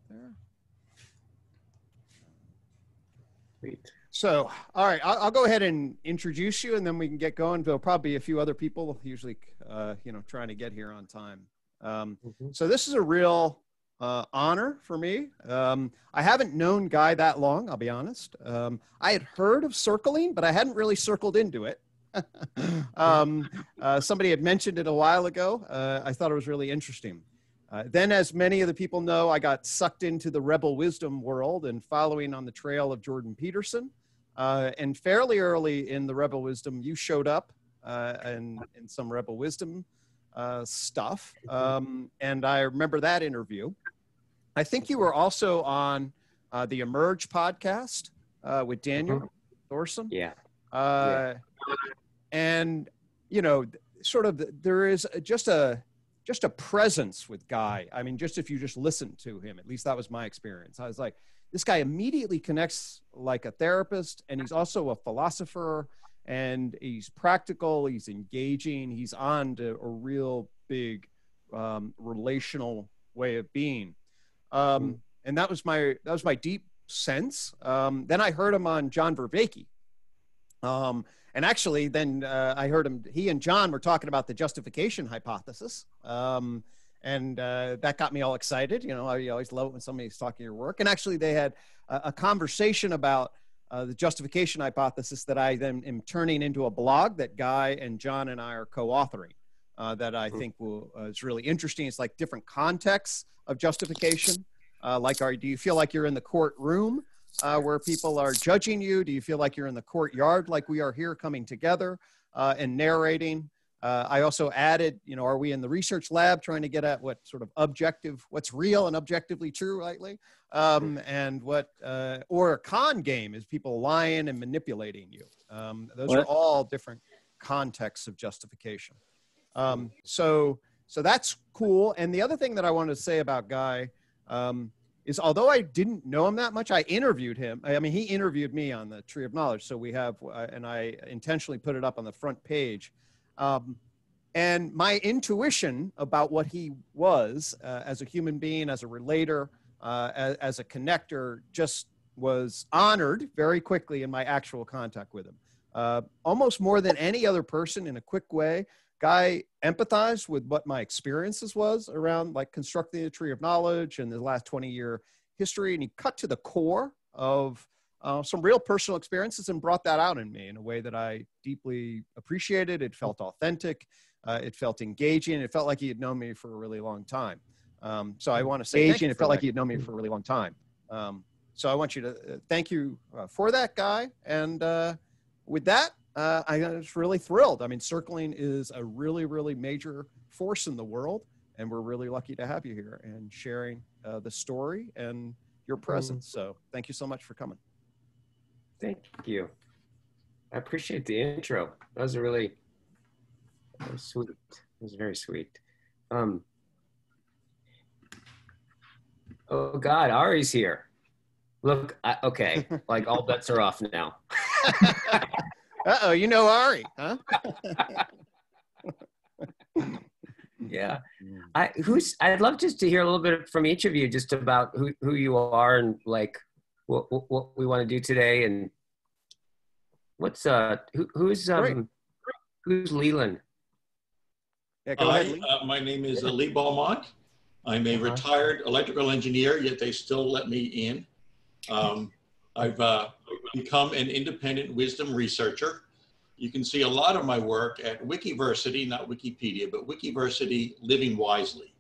there. Sweet. So, all right, I'll go ahead and introduce you, and then we can get going. There'll probably be a few other people, usually, trying to get here on time. So this is a real honor for me. I haven't known Guy that long, I'll be honest. I had heard of circling, but I hadn't really circled into it. Somebody had mentioned it a while ago. I thought it was really interesting. Then, as many of the people know, I got sucked into the Rebel Wisdom world and following on the trail of Jordan Peterson. And fairly early in the Rebel Wisdom, you showed up in some Rebel Wisdom stuff. And I remember that interview. I think you were also on the Emerge podcast with Daniel Thorson. Yeah. And, sort of there is just a presence with Guy. I mean, just if you just listen to him, at least that was my experience. I was like, this guy immediately connects like a therapist, and he's also a philosopher, and he's practical, he's engaging, he's on to a real big relational way of being. And that was my deep sense. Then I heard him on John Vervaeke. And actually, then I heard he and John were talking about the justification hypothesis. And that got me all excited. You always love it when somebody's talking your work. And actually, they had a conversation about the justification hypothesis that I then am turning into a blog that Guy and John and I are co-authoring that I think is really interesting. It's like different contexts of justification. Do you feel like you're in the courtroom where people are judging you? Do you feel like you're in the courtyard like we are here coming together and narrating? I also added, are we in the research lab trying to get at what sort of what's real and objectively true, rightly? And or a con game is people lying and manipulating you. Those are all different contexts of justification. So that's cool. And the other thing that I wanted to say about Guy is although I didn't know him that much, I interviewed him. I mean, he interviewed me on the Tree of Knowledge. So we have, and I intentionally put it up on the front page. And my intuition about what he was as a human being, as a relator, as a connector, just was honored very quickly in my actual contact with him. Almost more than any other person in a quick way, Guy empathized with what my experiences was around like constructing the Tree of Knowledge and the last 20-year history. And he cut to the core of some real personal experiences and brought that out in me in a way that I deeply appreciated. It felt authentic. It felt engaging. It felt like he had known me for a really long time. So I want to say engaging. It felt like he had known me for a really long time. So I want you to thank you for that, Guy. And with that, I was really thrilled. I mean, circling is a really, really major force in the world. And we're really lucky to have you here and sharing the story and your presence. So thank you so much for coming. Thank you. I appreciate the intro. That was really sweet. It was very sweet. Oh God, Ari's here. Look, okay, like all bets are off now. Uh-oh, you know Ari, huh? Yeah. I'd love just to hear a little bit from each of you just about who you are and like what we want to do today, and what's who's Leland? Yeah, go ahead, Lee. My name is Lee Beaumont. I'm a retired electrical engineer, yet they still let me in. I've become an independent wisdom researcher. You can see a lot of my work at Wikiversity, not Wikipedia, but Wikiversity Living Wisely.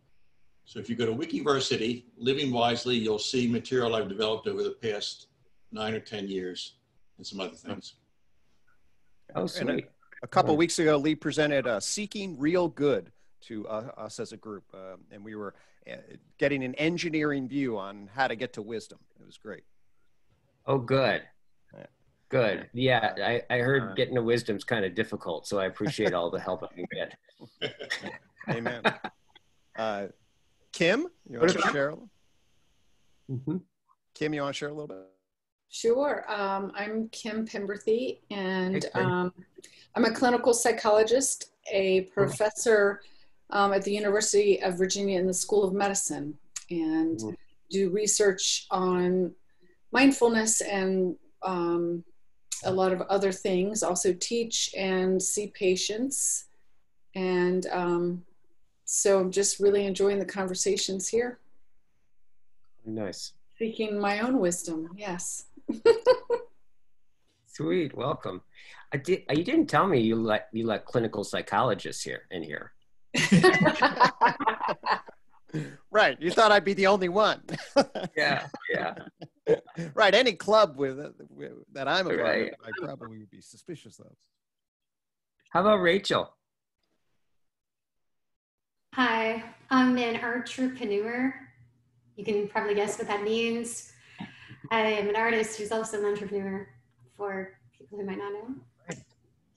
So if you go to Wikiversity Living Wisely, you'll see material I've developed over the past 9 or 10 years and some other things. Oh, sweet. A couple of weeks ago, Lee presented Seeking Real Good to us as a group. And we were getting an engineering view on how to get to wisdom. It was great. Oh, good. Good. Yeah, I heard getting to wisdom's kind of difficult, so I appreciate all the help I can get. Amen. Kim, you want to share? Kim, you want to share a little bit? Sure. I'm Kim Pemberthy, and I'm a clinical psychologist, a professor at the University of Virginia in the School of Medicine. And do research on mindfulness and a lot of other things, also teach and see patients. And so I'm just really enjoying the conversations here. Nice. Seeking my own wisdom, yes. Sweet, welcome. You didn't tell me you let clinical psychologists in here. Right, you thought I'd be the only one. Yeah. Right, any club that I'm a part of, Right. I probably would be suspicious of. How about Rachel? Hi, I'm an entrepreneur. You can probably guess what that means. I am an artist who's also an entrepreneur, for people who might not know. It's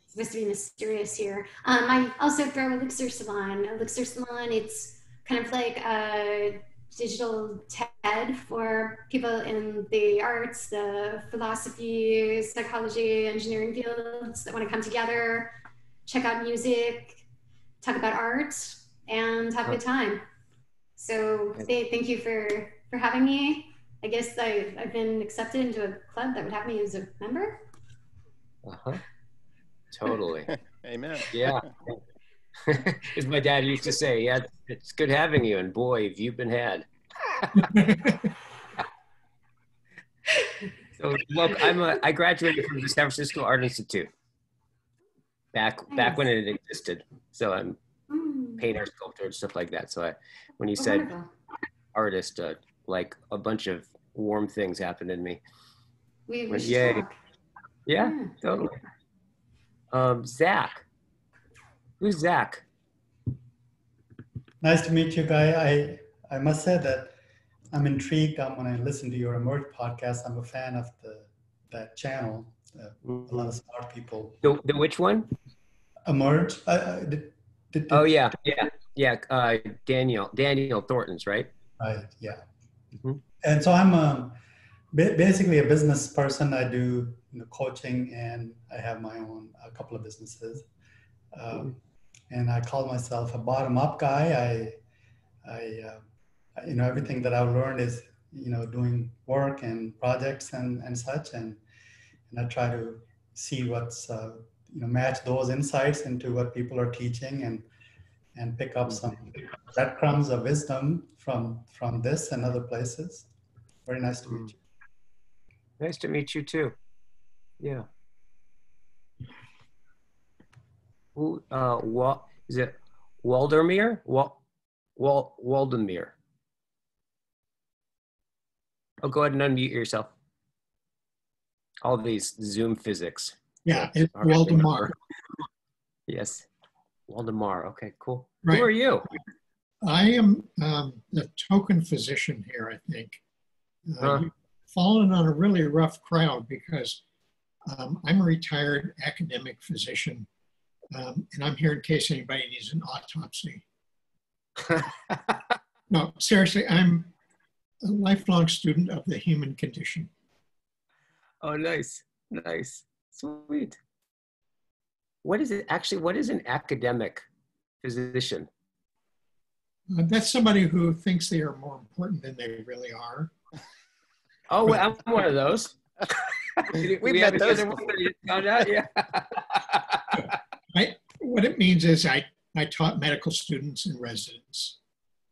supposed to be mysterious here. I also throw Elixir Salon. Elixir Salon, it's kind of like a digital TED for people in the arts, the philosophy, psychology, engineering fields that want to come together, check out music, talk about art, and have a good time. So thank you for having me. I guess I've been accepted into a club that would have me as a member. Totally. Amen. Yeah. As my dad used to say, yeah, it's good having you, and boy, have you been had. So look, I graduated from the San Francisco Art Institute back when it existed. So I'm painter, sculptor, and stuff like that. So when you said wonderful. Artist, like a bunch of warm things happened in me. We should Yay. talk. Yeah, totally. Zach. Who's Zach? Nice to meet you, Guy. I must say that I'm intrigued when I listen to your Emerge podcast. I'm a fan of that channel. A lot of smart people. The which one? Emerge. Oh yeah. Daniel Thornton's, right? Right. Yeah. Mm-hmm. And so I'm basically a business person. I do coaching, and I have a couple of businesses. And I call myself a bottom-up guy. Everything that I've learned is, doing work and projects and such, and I try to see what's, match those insights into what people are teaching and pick up some breadcrumbs of wisdom from this and other places. Very nice to meet you. Nice to meet you too. Yeah. Who? What is it? Waldemir? Waldemir. Oh, go ahead and unmute yourself. All these Zoom physics. Yeah, it's Waldemar. Yes, Waldemar. Okay, cool. Right. Who are you? I am the token physician here, I think. You've fallen on a really rough crowd because I'm a retired academic physician, and I'm here in case anybody needs an autopsy. No, seriously, I'm a lifelong student of the human condition. Oh, nice. Sweet. What is it actually? What is an academic physician? That's somebody who thinks they are more important than they really are. Oh, I'm one of those. We met those. Found out, yeah. What it means is I taught medical students and residents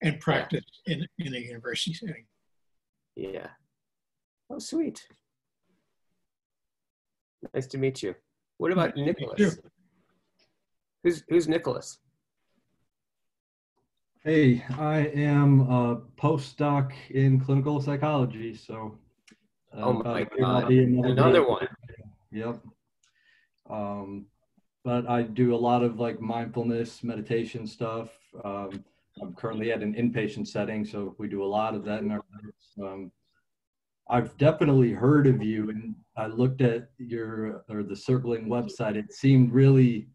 and practiced in a university setting. Yeah. Oh, sweet. Nice to meet you. What about Nicholas? Who's Nicholas? Hey, I am a postdoc in clinical psychology, so. Oh my God, another one. Yep. But I do a lot of like mindfulness, meditation stuff. I'm currently at an inpatient setting, so we do a lot of that in our groups. I've definitely heard of you, and I looked at the Circling website. It seemed really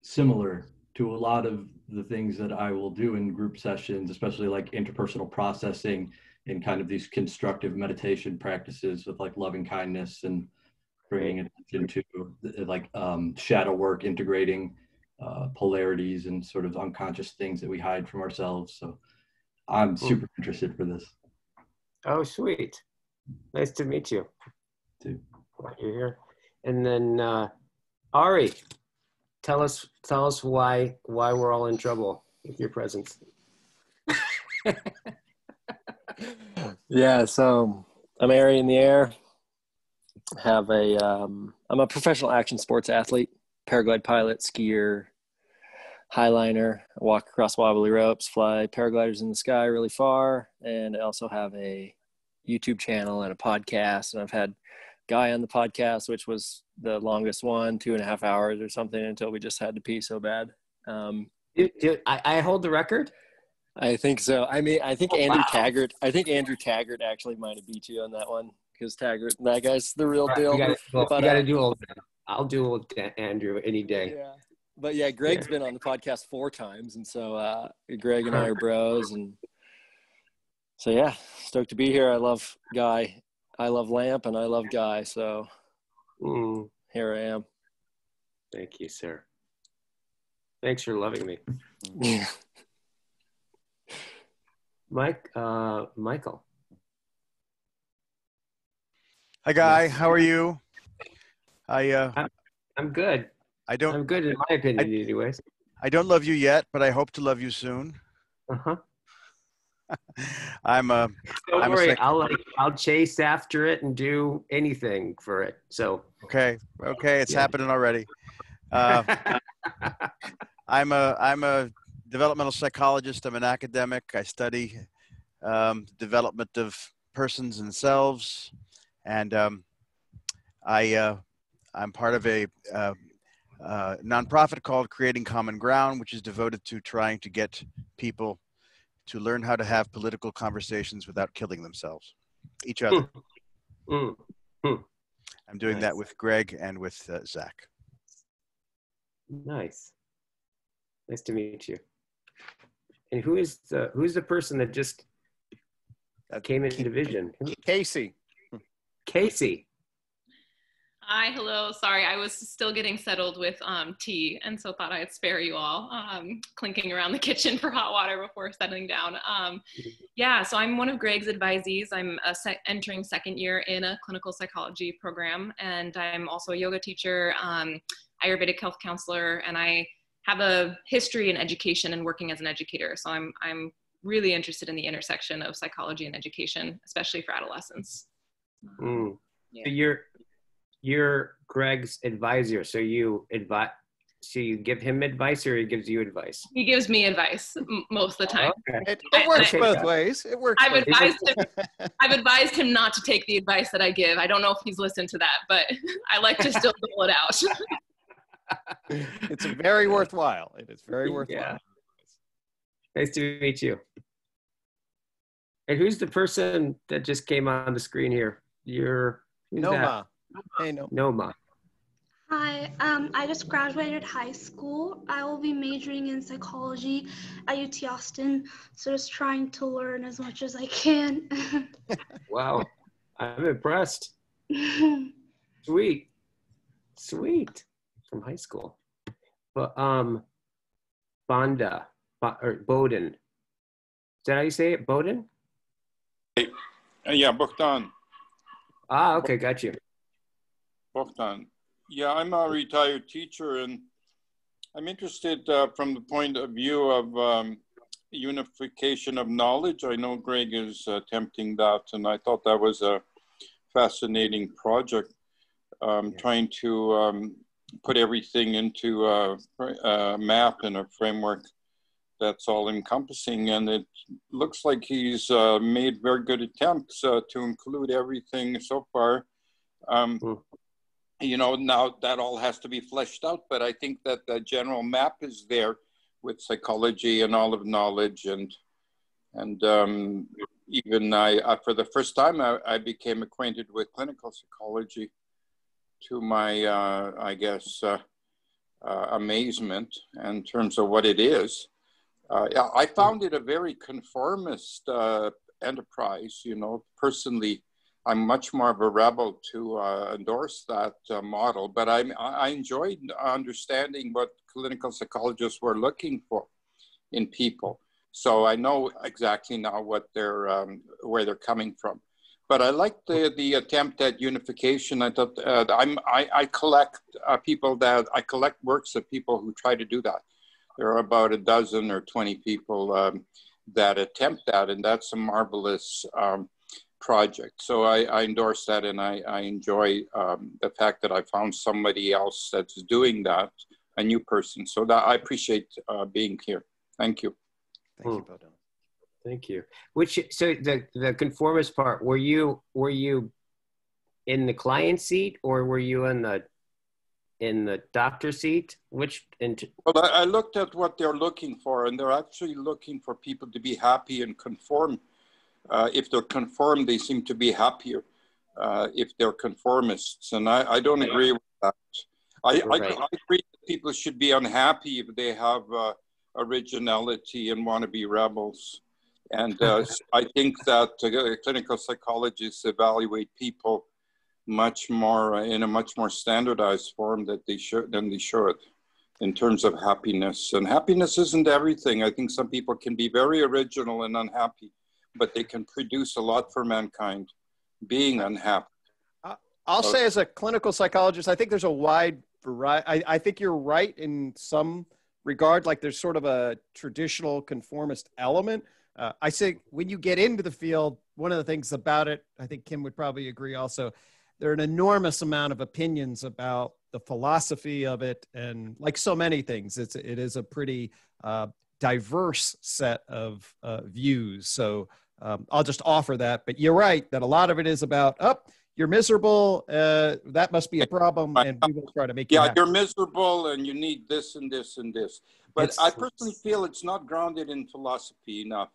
similar to a lot of the things that I will do in group sessions, especially like interpersonal processing and kind of these constructive meditation practices with like loving kindness and bringing attention to like shadow work, integrating polarities and sort of unconscious things that we hide from ourselves. So I'm super interested for this. Oh, sweet. Nice to meet you. Too. Glad you're here. And then Ari, tell us why we're all in trouble with your presence. Yeah, so I'm Ari in the air. I'm a professional action sports athlete, paraglide pilot, skier, highliner. I walk across wobbly ropes, fly paragliders in the sky really far, and I also have a YouTube channel and a podcast. And I've had Guy on the podcast, which was the longest one, 2.5 hours or something, until we just had to pee so bad. I hold the record? I think so. I mean, I think Andrew Taggart actually might have beat you on that one, because Taggart, that guy's the real deal. We got to do old. I'll do old Andrew any day. Yeah. But yeah, Greg's been on the podcast 4 times, and so Greg and I are bros, and so yeah, stoked to be here. I love Guy, I love Lamp, and I love Guy, so here I am. Thank you, sir. Thanks for loving me. Yeah. Michael. Hi, Guy. How are you? I'm good. I'm good in my opinion, anyways. I don't love you yet, but I hope to love you soon. Uh-huh. Don't worry, I'll chase after it and do anything for it. So okay, it's happening already. I'm a developmental psychologist. I'm an academic. I study development of persons and selves, and I'm part of a nonprofit called Creating Common Ground, which is devoted to trying to get people to learn how to have political conversations without killing themselves, each other. I'm doing that with Greg and with Zach. Nice to meet you. And who's the person that just came into vision? Casey. Hi, hello. Sorry, I was still getting settled with tea, and so thought I'd spare you all clinking around the kitchen for hot water before settling down. Yeah, so I'm one of Greg's advisees. I'm entering 2nd year in a clinical psychology program, and I'm also a yoga teacher, Ayurvedic health counselor, and I have a history in education and working as an educator. So I'm really interested in the intersection of psychology and education, especially for adolescents. Yeah. So you're Greg's advisor. So you give him advice, or he gives you advice? He gives me advice most of the time. Okay. It works both ways. It works. I've advised him not to take the advice that I give. I don't know if he's listened to that, but I like to still dole it out. It's very worthwhile. It is very worthwhile. Yeah. Nice to meet you. And who's the person that just came on the screen here? Noma. Hey, Noma. Hi, I just graduated high school. I will be majoring in psychology at UT Austin, so just trying to learn as much as I can. Wow, I'm impressed. Sweet. From high school. But Bowden. Is that how you say it? Bowden? Yeah, Bogdan. Ah, okay, got you. Bogdan. Yeah, I'm a retired teacher, and I'm interested from the point of view of unification of knowledge. I know Greg is attempting that, and I thought that was a fascinating project, trying to put everything into a map and a framework that's all encompassing. And it looks like he's made very good attempts to include everything so far. You know, now that all has to be fleshed out, but I think that the general map is there with psychology and all of knowledge. And even I for the first time, I became acquainted with clinical psychology to my, I guess, amazement in terms of what it is. I found it a very conformist enterprise. You know, personally, I'm much more of a rebel to endorse that model, but I enjoyed understanding what clinical psychologists were looking for in people. So I know exactly now what they're, where they're coming from. But I like the attempt at unification. I thought I collect I collect works of people who try to do that. There are about a dozen or 20 people that attempt that, and that's a marvelous project. So I endorse that, and I enjoy the fact that I found somebody else that's doing that, a new person. So that I appreciate being here. Thank you. Thank you, Bodil. Thank you. So the conformist part, were you in the client seat, or were you in the doctor seat? Well, I looked at what they're looking for, and they're actually looking for people to be happy and conform. If they're conformed, they seem to be happier if they're conformists, and I don't agree with that. I agree that people should be unhappy if they have originality and want to be rebels. And I think that clinical psychologists evaluate people much more in a much more standardized form than they should in terms of happiness. And happiness isn't everything. I think some people can be very original and unhappy, but they can produce a lot for mankind being unhappy. I'll say, as a clinical psychologist, I think there's a wide variety. I think you're right in some regard, like there's sort of a traditional conformist element. I say when you get into the field, one of the things about it, I think Kim would probably agree also, there are an enormous amount of opinions about the philosophy of it. And like so many things, it is a pretty diverse set of views. So I'll just offer that. But you're right that a lot of it is about, you're miserable, that must be a problem, and we will try to make you happy. You're miserable and you need this and this and this. But I personally feel it's not grounded in philosophy enough.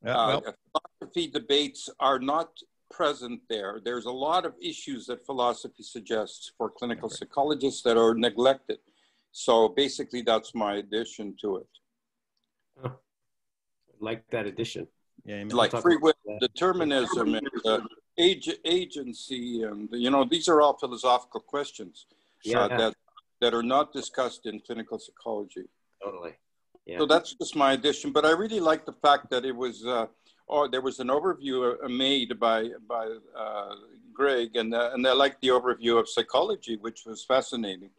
Philosophy debates are not present there. There's a lot of issues that philosophy suggests for clinical psychologists that are neglected. So basically, that's my addition to it. I like that addition. Yeah, like free will, determinism, and agency, and these are all philosophical questions that are not discussed in clinical psychology. Totally. Yeah. So that's just my addition. But I really like the fact that it was, there was an overview made by Greg, and I like the overview of psychology, which was fascinating.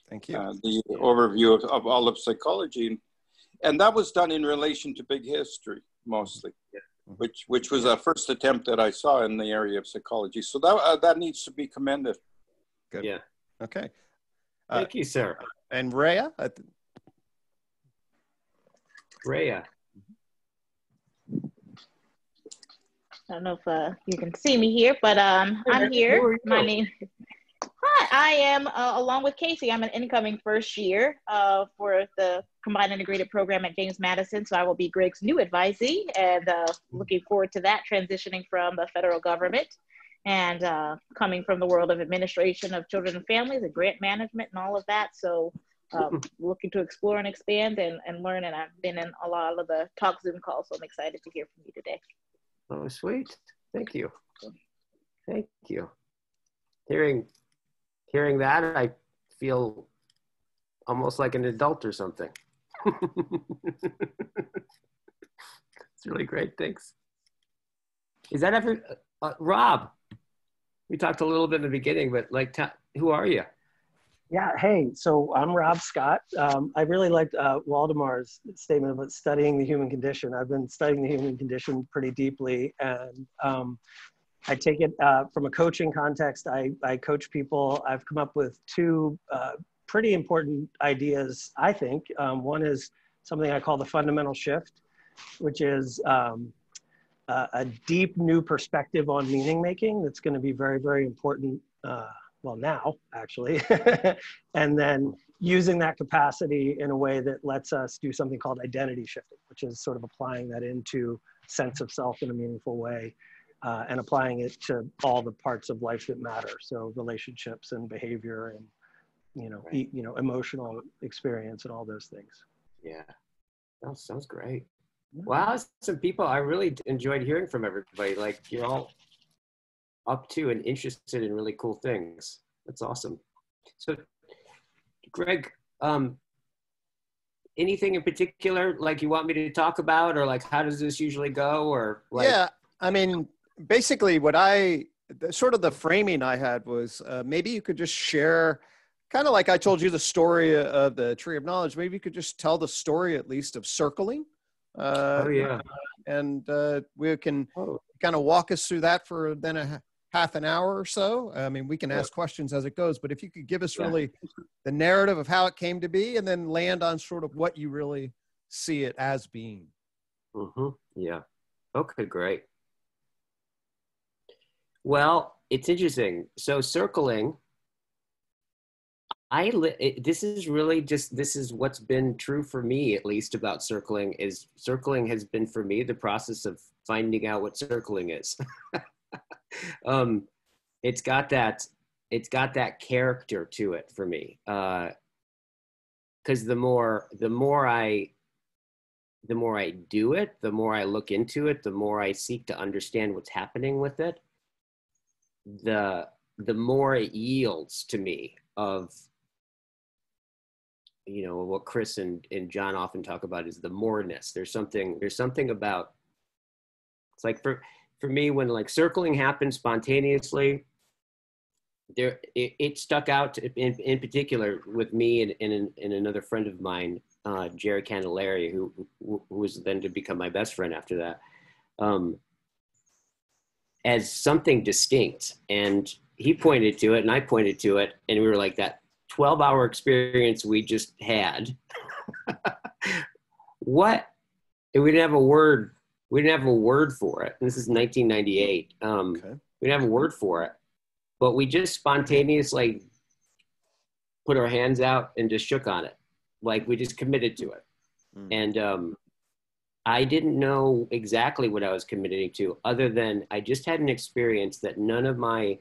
Thank you. The overview of all of psychology. And that was done in relation to big history, mostly, which was a first attempt that I saw in the area of psychology. So that needs to be commended. Good. Yeah. Okay. Thank you, sir. And Rhea? Rhea. I don't know if you can see me here, but I'm here. My name. Hi, I am, along with Casey, I'm an incoming first year for the Combined Integrated Program at James Madison. So I will be Greg's new advisee, and looking forward to that, transitioning from the federal government and coming from the world of administration of children and families and grant management and all of that. So looking to explore and expand and learn. And I've been in a lot of the talk Zoom calls, so I'm excited to hear from you today. Oh, sweet. Thank you. Thank you. Hearing that, I feel almost like an adult or something. It's really great. Thanks. Is that ever, Rob? We talked a little bit in the beginning, but like, who are you? Yeah, hey, so I'm Rob Scott. I really liked Waldemar's statement about studying the human condition. I've been studying the human condition pretty deeply, and I take it from a coaching context. I coach people. I've come up with two pretty important ideas, I think. One is something I call the fundamental shift, which is a deep new perspective on meaning making that's going to be very, very important. Well, now, actually, and then using that capacity in a way that lets us do something called identity shifting, which is sort of applying that into sense of self in a meaningful way and applying it to all the parts of life that matter. So relationships and behavior and, emotional experience and all those things. Yeah, that sounds great. Wow, some people, I really enjoyed hearing from everybody. Like, you're all up to and interested in really cool things. That's awesome. So, Greg, anything in particular like you want me to talk about, or like how does this usually go, or like? Yeah, I mean, basically what sort of the framing I had was maybe you could just share, kind of like I told you the story of the Tree of Knowledge, maybe you could just tell the story at least of circling. Oh yeah. And we can kind of walk us through that for then a half an hour or so. I mean, we can ask questions as it goes, but if you could give us really the narrative of how it came to be, and then land on sort of what you really see it as being. Mm-hmm. Yeah. Okay, great. Well, it's interesting. So circling, this is what's been true for me, at least, about circling, is circling has been for me the process of finding out what circling is. It's got that character to it for me. 'Cause the more I do it, the more I look into it, the more I seek to understand what's happening with it, the more it yields to me of, you know, what Chris and John often talk about is the moreness. There's something about, it's like for me, when like circling happens spontaneously, it stuck out in particular with me and another friend of mine, Jerry Candelaria, who was then to become my best friend after that, as something distinct. And he pointed to it and I pointed to it, and we were like, that 12-hour experience we just had, what? And we didn't have a word. We didn't have a word for it. This is 1998. We didn't have a word for it, but we just spontaneously put our hands out and just shook on it. Like we just committed to it. And I didn't know exactly what I was committing to, other than I just had an experience that none of my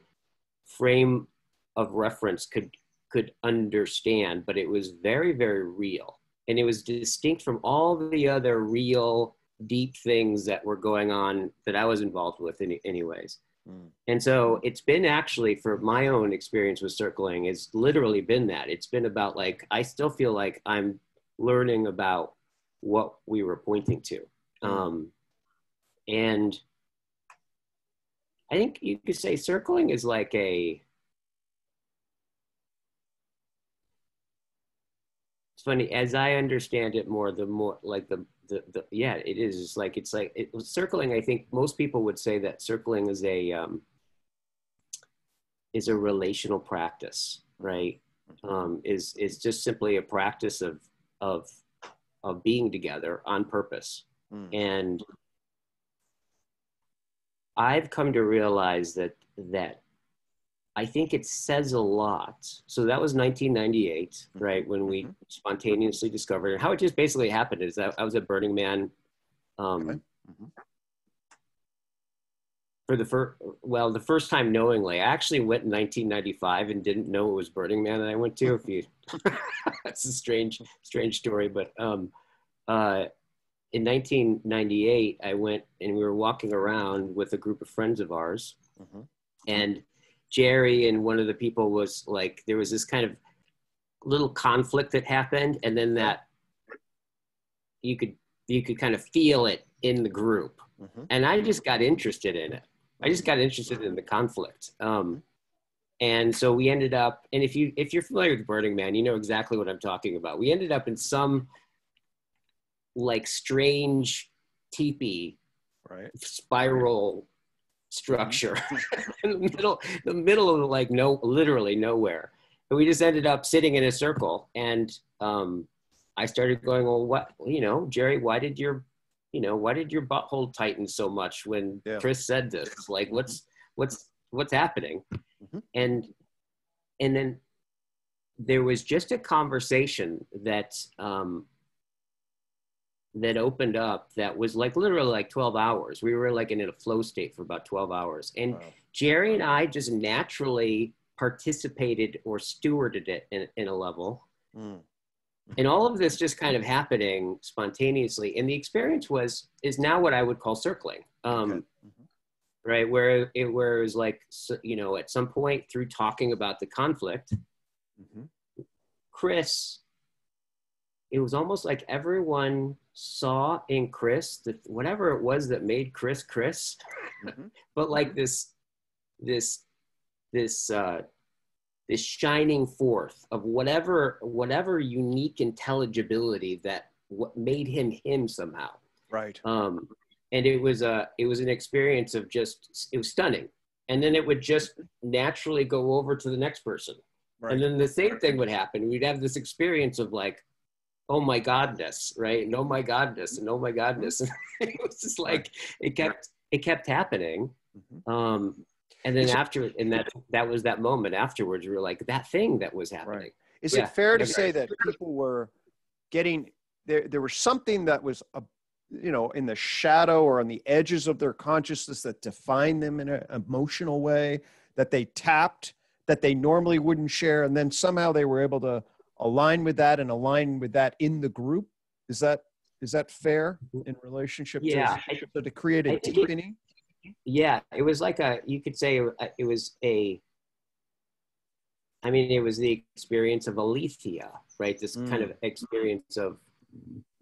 frame of reference could understand, but it was very, very real. And it was distinct from all the other real, deep things that were going on that I was involved with anyways. And so it's been actually, for my own experience with circling, it's literally been that. It's been about like, I still feel like I'm learning about what we were pointing to. And I think you could say circling is like it's funny, as I understand it more, the more like yeah, it is like, circling. I think most people would say that circling is a relational practice, right? Is just simply a practice of being together on purpose. And I've come to realize that I think it says a lot. So that was 1998, right? When we spontaneously discovered it. How it just basically happened is that I was at Burning Man for the first time knowingly. I actually went in 1995 and didn't know it was Burning Man that I went to. That's a strange story, but in 1998, I went and we were walking around with a group of friends of ours, and Jerry and one of the people was like, there was this kind of little conflict that happened, and then that you could kind of feel it in the group. And I just got interested in it. I just got interested in the conflict. And so we ended up, and if you're familiar with Burning Man, you know exactly what I'm talking about. We ended up in some like strange teepee spiral structure in the middle of like literally nowhere. And we just ended up sitting in a circle, and I started going, well, what, Jerry, why did your butthole tighten so much when Chris said this? Like, what's happening? And then there was just a conversation that that opened up that was like literally like 12 hours. We were like in a flow state for about 12 hours. And Jerry and I just naturally participated or stewarded it in a level. And all of this just kind of happening spontaneously. And the experience is now what I would call circling. Right, where it was like, at some point through talking about the conflict, Chris it was almost like everyone saw in Chris that whatever it was that made Chris Chris, but like this shining forth of whatever unique intelligibility that what made him him somehow. Right. And it was an experience of just, it was stunning. And then it would just naturally go over to the next person. Right. And then the same thing would happen. We'd have this experience of like, oh my godness, right? And oh my godness, and oh my godness. And it was just like, it kept happening. And then that was that moment afterwards, we were like, that thing that was happening. Right. Is it fair to say that people were getting, there was something that was, in the shadow or on the edges of their consciousness that defined them in an emotional way, that they tapped, that they normally wouldn't share, and then somehow they were able to align with that and align with that in the group? Is that fair in relationship to create a deepening? Yeah, it was like you could say it was the experience of aletheia, right? This kind of experience of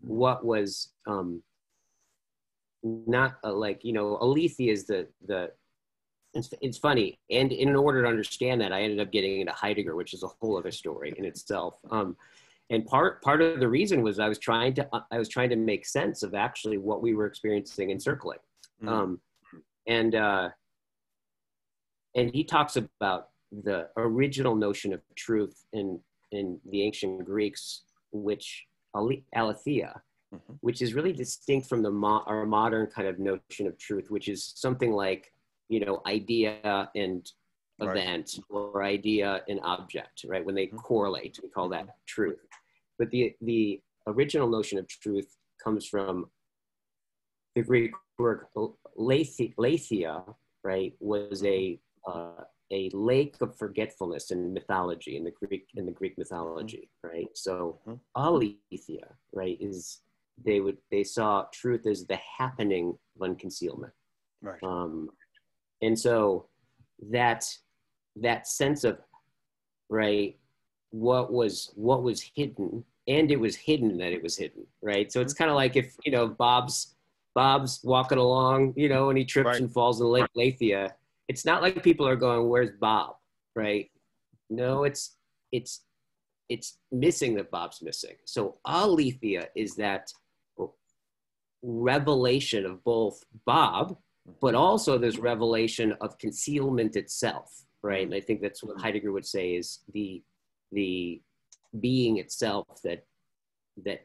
what was not aletheia is it's funny. And in order to understand that, I ended up getting into Heidegger, which is a whole other story in itself. And part of the reason was I was trying to make sense of actually what we were experiencing in circling. And he talks about the original notion of truth in the ancient Greeks, which aletheia, which is really distinct from our modern kind of notion of truth, which is something like, idea and event, or idea and object, right? When they correlate, we call that truth. But the original notion of truth comes from the Greek word letheia, right? Was a lake of forgetfulness in mythology, in the Greek mythology, right? So aletheia, right, is they saw truth as the happening of unconcealment, right? And so that sense of, right, what was hidden, and it was hidden that it was hidden, right? So it's kind of like if Bob's walking along, and he trips and falls in the Lake Letheia. It's not like people are going, "Where's Bob?" Right? No, it's missing that Bob's missing. So aletheia is that revelation of both Bob, but also this revelation of concealment itself, right? And I think that's what Heidegger would say is the being itself that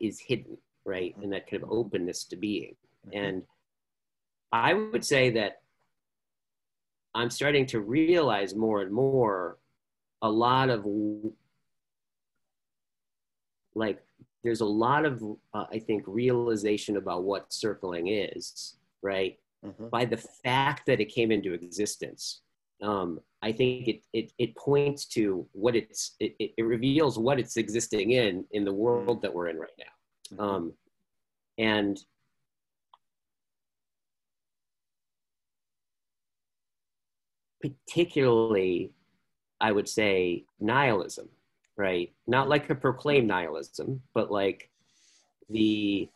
is hidden, right? And that kind of openness to being. And I would say that I'm starting to realize more and more a lot of, like, there's a lot of, I think, realization about what circling is, right? By the fact that it came into existence. I think it points to what it reveals what it's existing in the world that we're in right now. And particularly, I would say, nihilism, right? Not like a proclaimed nihilism, but like the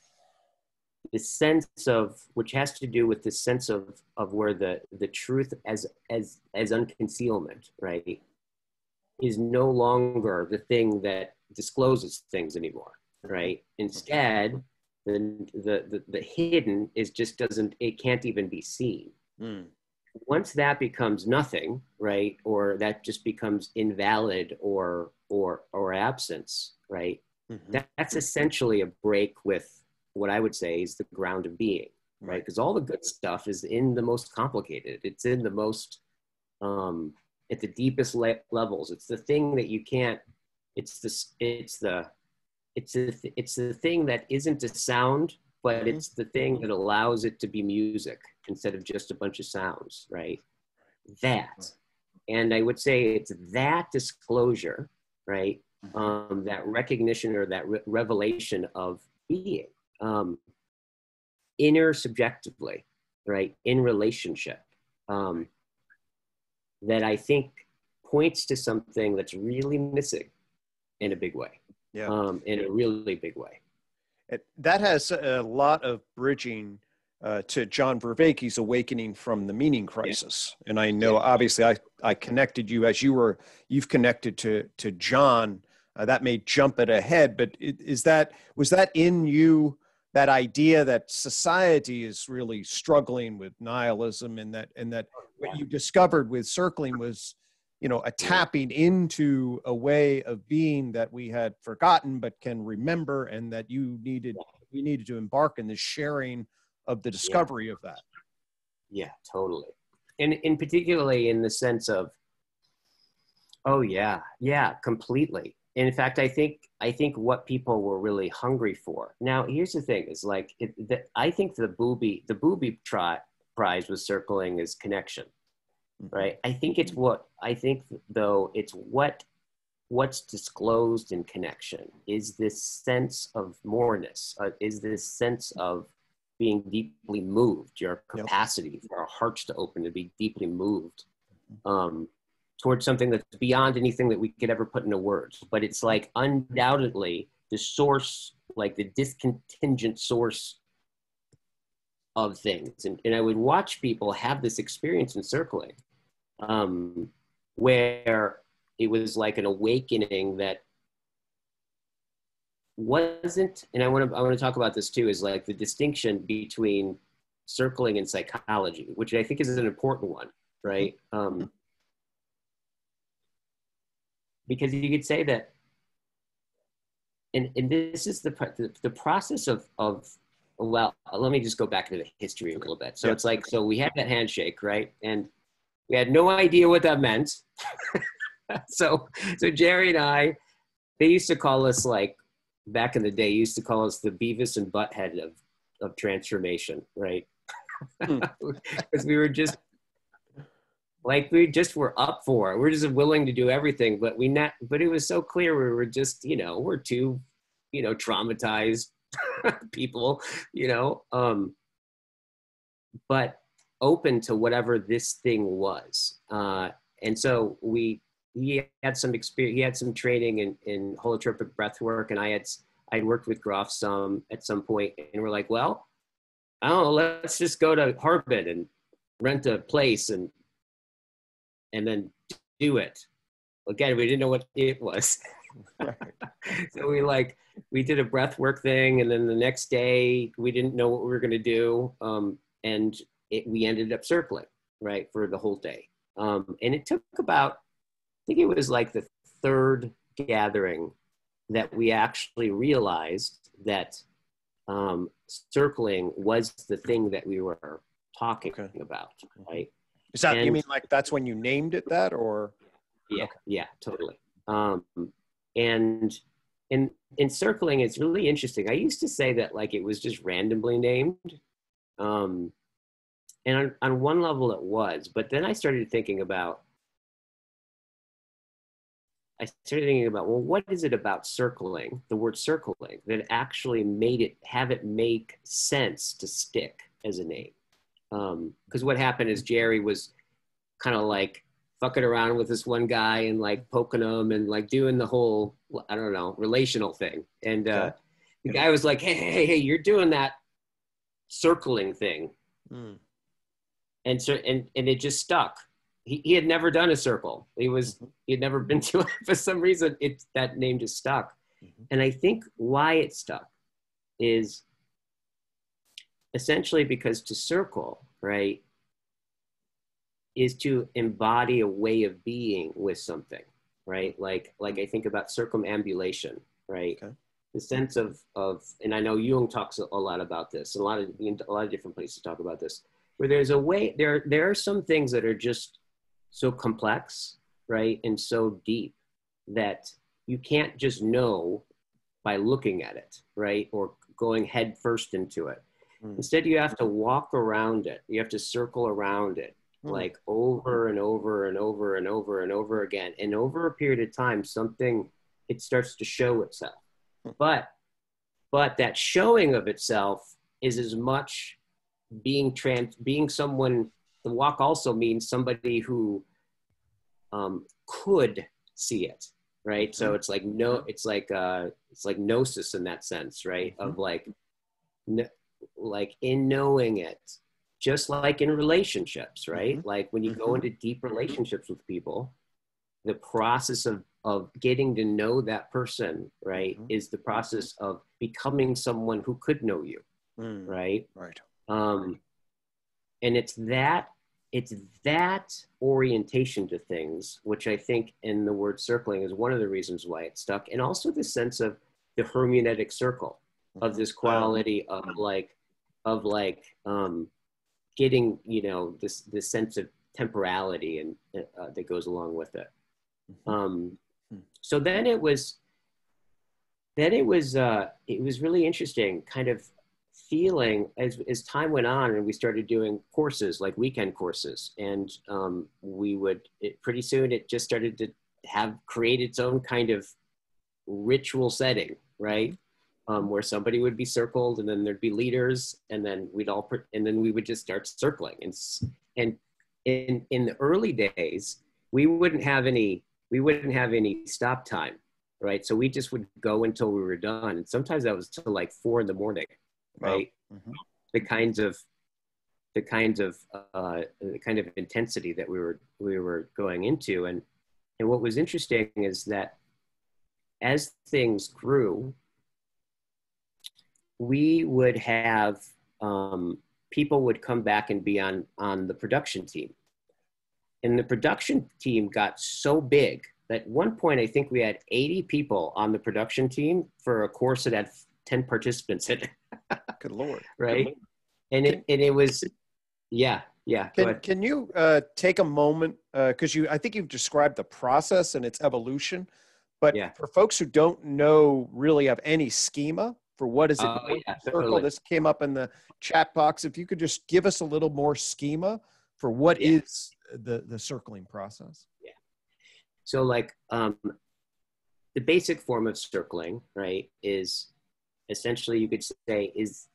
sense of, which has to do with the sense of where the truth as unconcealment, right, is no longer the thing that discloses things anymore, right? Instead, the hidden is just it can't even be seen. Once that becomes nothing, right, or that just becomes invalid or absence, right, that's essentially a break with what I would say is the ground of being, right? Because all the good stuff is in the most complicated. It's in the most, at the deepest levels. It's the thing that you can't. It's the thing that isn't a sound, but it's the thing that allows it to be music instead of just a bunch of sounds, right? And I would say it's that disclosure, right? That recognition or that revelation of being, inner subjectively, right? In relationship, that I think points to something that's really missing in a big way. in a really big way. That has a lot of bridging to John Vervaeke's Awakening from the Meaning Crisis. Yeah. And I know, obviously, I connected you as you've connected to John. That may jump it ahead, but was that in you, that idea that society is really struggling with nihilism, and that what you discovered with circling was, a tapping into a way of being that we had forgotten but can remember, and that we needed to embark in the sharing of the discovery of that. Yeah, totally. And particularly in the sense of, completely. In fact, I think what people were really hungry for. Now, here's the thing: is like I think the Booby Prize with circling is connection, right? I think it's what's disclosed in connection is this sense of moreness, is this sense of being deeply moved, your capacity for our hearts to open, to be deeply moved towards something that's beyond anything that we could ever put into words. But it's like undoubtedly the source, like the discontingent source of things. And I would watch people have this experience in circling where it was like an awakening that wasn't, and I want to talk about this too, is like the distinction between circling and psychology, which I think is an important one, right? Because you could say that, and this is the process of, well, let me just go back to the history a little bit. So it's like, so we had that handshake, right? And we had no idea what that meant. So Jerry and I, they used to call us, like, back in the day, used to call us the Beavis and Butthead of transformation, right? Because we were just, like, we just were up for it. We're just willing to do everything, but it was so clear we were just, we're two, traumatized people, but open to whatever this thing was. And so he had some experience, he had some training in holotropic breath work, and I'd worked with Groff some at some point, and we're like, well, I don't know, let's just go to Harbin and rent a place and then do it. Again, we didn't know what it was. So we did a breath work thing, and then the next day we didn't know what we were going to do, and we ended up circling, right, for the whole day. And it took about, I think it was like the third gathering that we actually realized that circling was the thing that we were talking about, right? Is that, you mean like that's when you named it that, or? Yeah, yeah, totally. And in circling, it's really interesting. I used to say that, like, it was just randomly named. And on one level it was, but then I started thinking about, well, what is it about circling, the word circling, that actually have it make sense to stick as a name? Because what happened is Jerry was kind of like fucking around with this one guy and like poking him and like doing the whole, I don't know, relational thing. And the guy was like, hey, you're doing that circling thing. And so, and it just stuck. He had never done a circle. He had never been to it. For some reason, that name just stuck. And I think why it stuck is essentially because to circle, right, is to embody a way of being with something, right? Like I think about circumambulation, right? The sense of, and I know Jung talks a lot about this, a lot of different places talk about this, where there's a way, there are some things that are just so complex, right? And so deep that you can't just know by looking at it, right? Or going head first into it. Instead, you have to walk around it. You have to circle around it, like over and over and over and over and over again. And over a period of time, it starts to show itself. But that showing of itself is as much being someone. The walk also means somebody who could see it, right? So it's like it's like gnosis in that sense, right? Of like in knowing it, just like in relationships, right? Like when you go into deep relationships with people, the process of getting to know that person, right, is the process of becoming someone who could know you, right? Right. And it's that orientation to things, which I think in the word circling is one of the reasons why it stuck. And also the sense of the hermeneutic circle, of this quality of getting, you know, this sense of temporality and that goes along with it. So then it was really interesting kind of feeling as time went on and we started doing courses, like weekend courses, and pretty soon it just started to create its own kind of ritual setting, right? Where somebody would be circled, and then there'd be leaders, and then we would just start circling. And in the early days, we wouldn't have any stop time, right? So we just would go until we were done. And sometimes that was till like 4 a.m, right? Wow. The kind of intensity that we were going into. And what was interesting is that as things grew, we would have people would come back and be on the production team. And the production team got so big that at one point, I think we had 80 people on the production team for a course that had 10 participants in it. Good Lord. Right. Good Lord. And it was, yeah. Can you take a moment, because I think you've described the process and its evolution, but for folks who don't know really have any schema for what is it, circle, this came up in the chat box. If you could just give us a little more schema for what is the circling process. Yeah. So like the basic form of circling, right, is essentially, you could say, is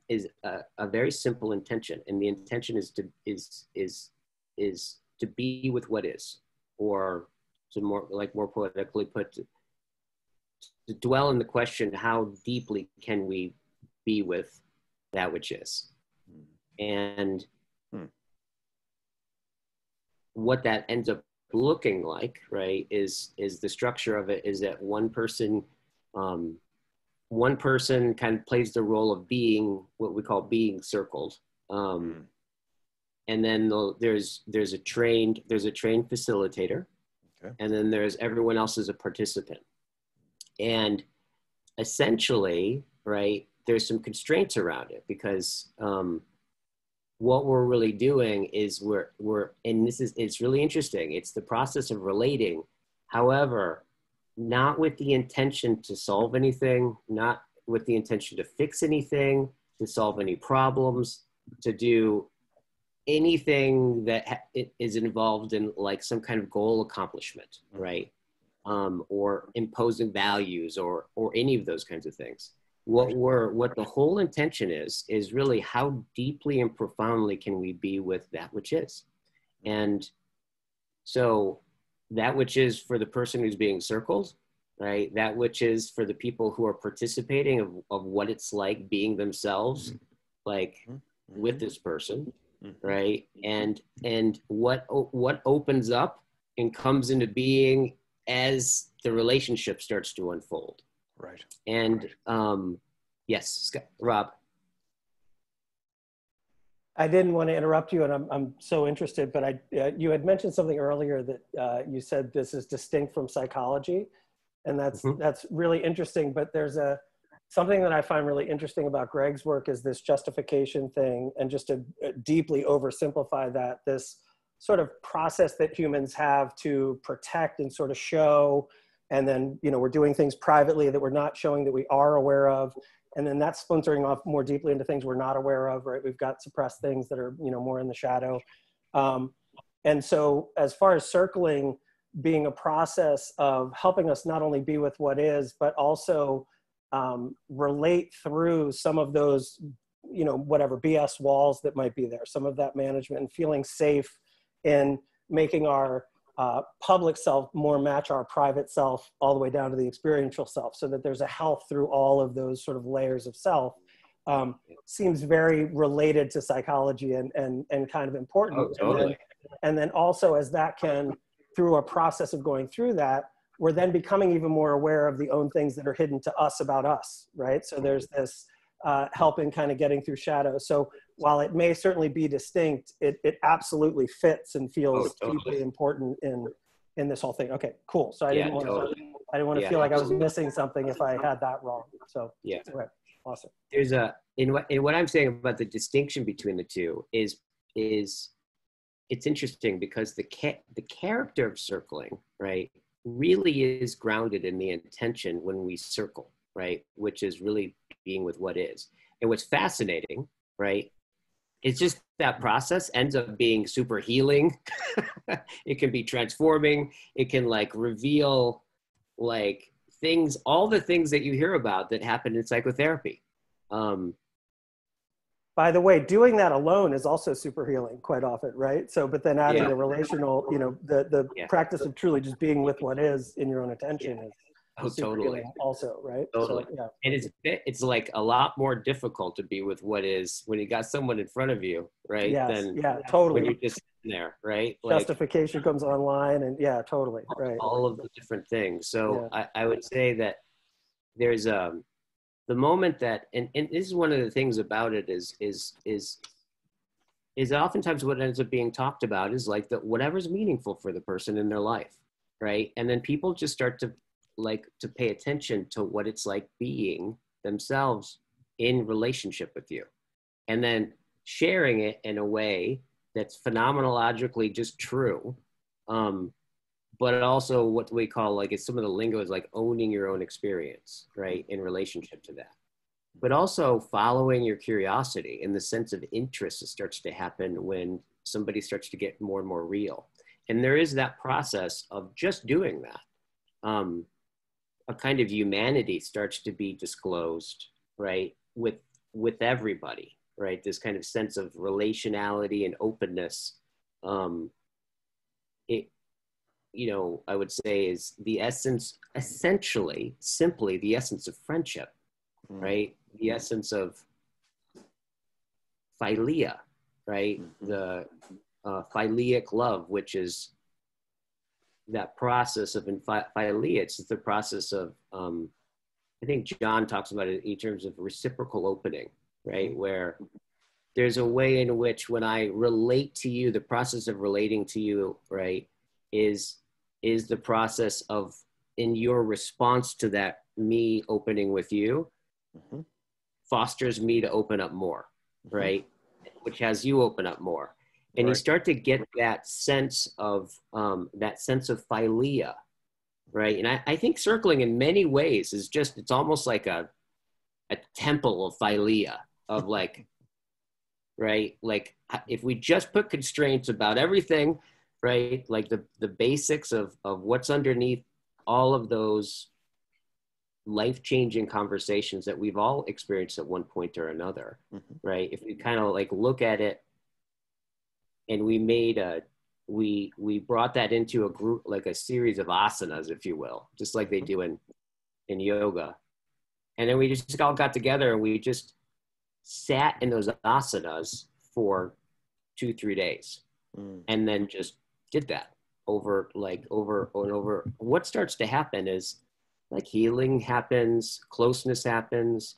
a very simple intention, and the intention is to be with what is, or to more poetically put, to dwell in the question, how deeply can we be with that which is, and what that ends up looking like, right, is the structure of it is that one person kind of plays the role of being what we call being circled. And then there's a trained facilitator, and then there's everyone else as a participant. And essentially, right, there's some constraints around it, because what we're really doing is it's really interesting. It's the process of relating. However, not with the intention to solve anything, not with the intention to fix anything, to solve any problems, to do anything that is involved in like some kind of goal accomplishment, right? Or imposing values or any of those kinds of things. What the whole intention is really how deeply and profoundly can we be with that which is. And so that which is for the person who's being circled, right? That which is for the people who are participating of what it's like being themselves, like with this person, right? And what opens up and comes into being as the relationship starts to unfold. Right. And yes, Scott, Rob. I didn't want to interrupt you, and I'm so interested, but you had mentioned something earlier that you said this is distinct from psychology, and that's really interesting. But there's something that I find really interesting about Greg's work is this justification thing, and just to deeply oversimplify that, this sort of process that humans have to protect and sort of show, and then we're doing things privately that we're not showing that we are aware of. And then that's splintering off more deeply into things we're not aware of, right? We've got suppressed things that are, more in the shadow. And so as far as circling being a process of helping us not only be with what is, but also relate through some of those, whatever BS walls that might be there, some of that management, and feeling safe in making our public self more match our private self all the way down to the experiential self, so that there's a health through all of those sort of layers of self, seems very related to psychology and kind of important. Oh, totally. And then also, as that can, through a process of going through that, we're then becoming even more aware of the own things that are hidden to us about us, right? So there's this help in kind of getting through shadows. So while it may certainly be distinct, it absolutely fits and feels deeply important in this whole thing. Okay, cool. So I didn't want to feel like I was missing something if I had that wrong. So yeah, okay, awesome. There's in what I'm saying about the distinction between the two is it's interesting because the character of circling, right, really is grounded in the intention when we circle, right, which is really being with what is. And what's fascinating, right, it's just that process ends up being super healing. It can be transforming. It can like reveal like things, all the things that you hear about that happen in psychotherapy. By the way, doing that alone is also super healing quite often, right? So, but then adding the relational, you know, the practice of truly just being with what is in your own attention is super healing also, right? Totally. So, And it's like a lot more difficult to be with what is when you got someone in front of you, right? Yes, Than totally. when you're just sitting there, right? Like, justification comes online and totally, right. All of the different things. So I would say that there's the moment that, and this is one of the things about it is oftentimes what ends up being talked about is like that whatever's meaningful for the person in their life, right? And then people just start to pay attention to what it's like being themselves in relationship with you, and then sharing it in a way that's phenomenologically just true, but also what we call, like, it's some of the lingo is like owning your own experience, right, in relationship to that. But also following your curiosity and the sense of interest that starts to happen when somebody starts to get more and more real. And there is that process of just doing that. A kind of humanity starts to be disclosed, right, with everybody, right? This kind of sense of relationality and openness. You know, I would say is the essence, essentially, simply the essence of friendship, right? The essence of philia, right? The philiac love, which is that process of philia. It's the process of, I think John talks about it in terms of reciprocal opening, right? Where there's a way in which when I relate to you, the process of relating to you, right, is the process of, in your response to that, me opening with you, fosters me to open up more, right? Which has you open up more. And you start to get that sense of philia, right? And I think circling in many ways is just, it's almost like a temple of philia, of like, right? Like if we just put constraints about everything, right? Like the basics of what's underneath all of those life-changing conversations that we've all experienced at one point or another, right? If we kind of like look at it and we made we brought that into a group, like a series of asanas, if you will, just like they do in yoga. And then we just all got together and we just sat in those asanas for 2-3 days. And then just did that over and over. What starts to happen is like healing happens, closeness happens,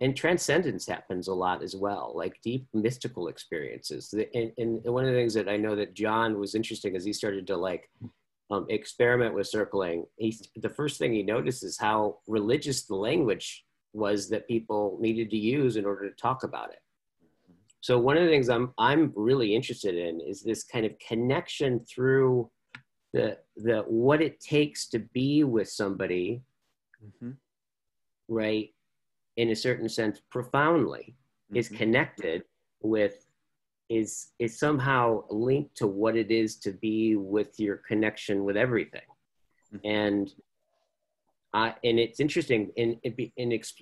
and transcendence happens a lot as well, like deep mystical experiences. And one of the things that I know that John was interesting as he started to like experiment with circling, the first thing he noticed is how religious the language was that people needed to use in order to talk about it. So one of the things I'm really interested in is this kind of connection through the what it takes to be with somebody, right, in a certain sense, profoundly, is connected with, is somehow linked to what it is to be with your connection with everything. And it's interesting in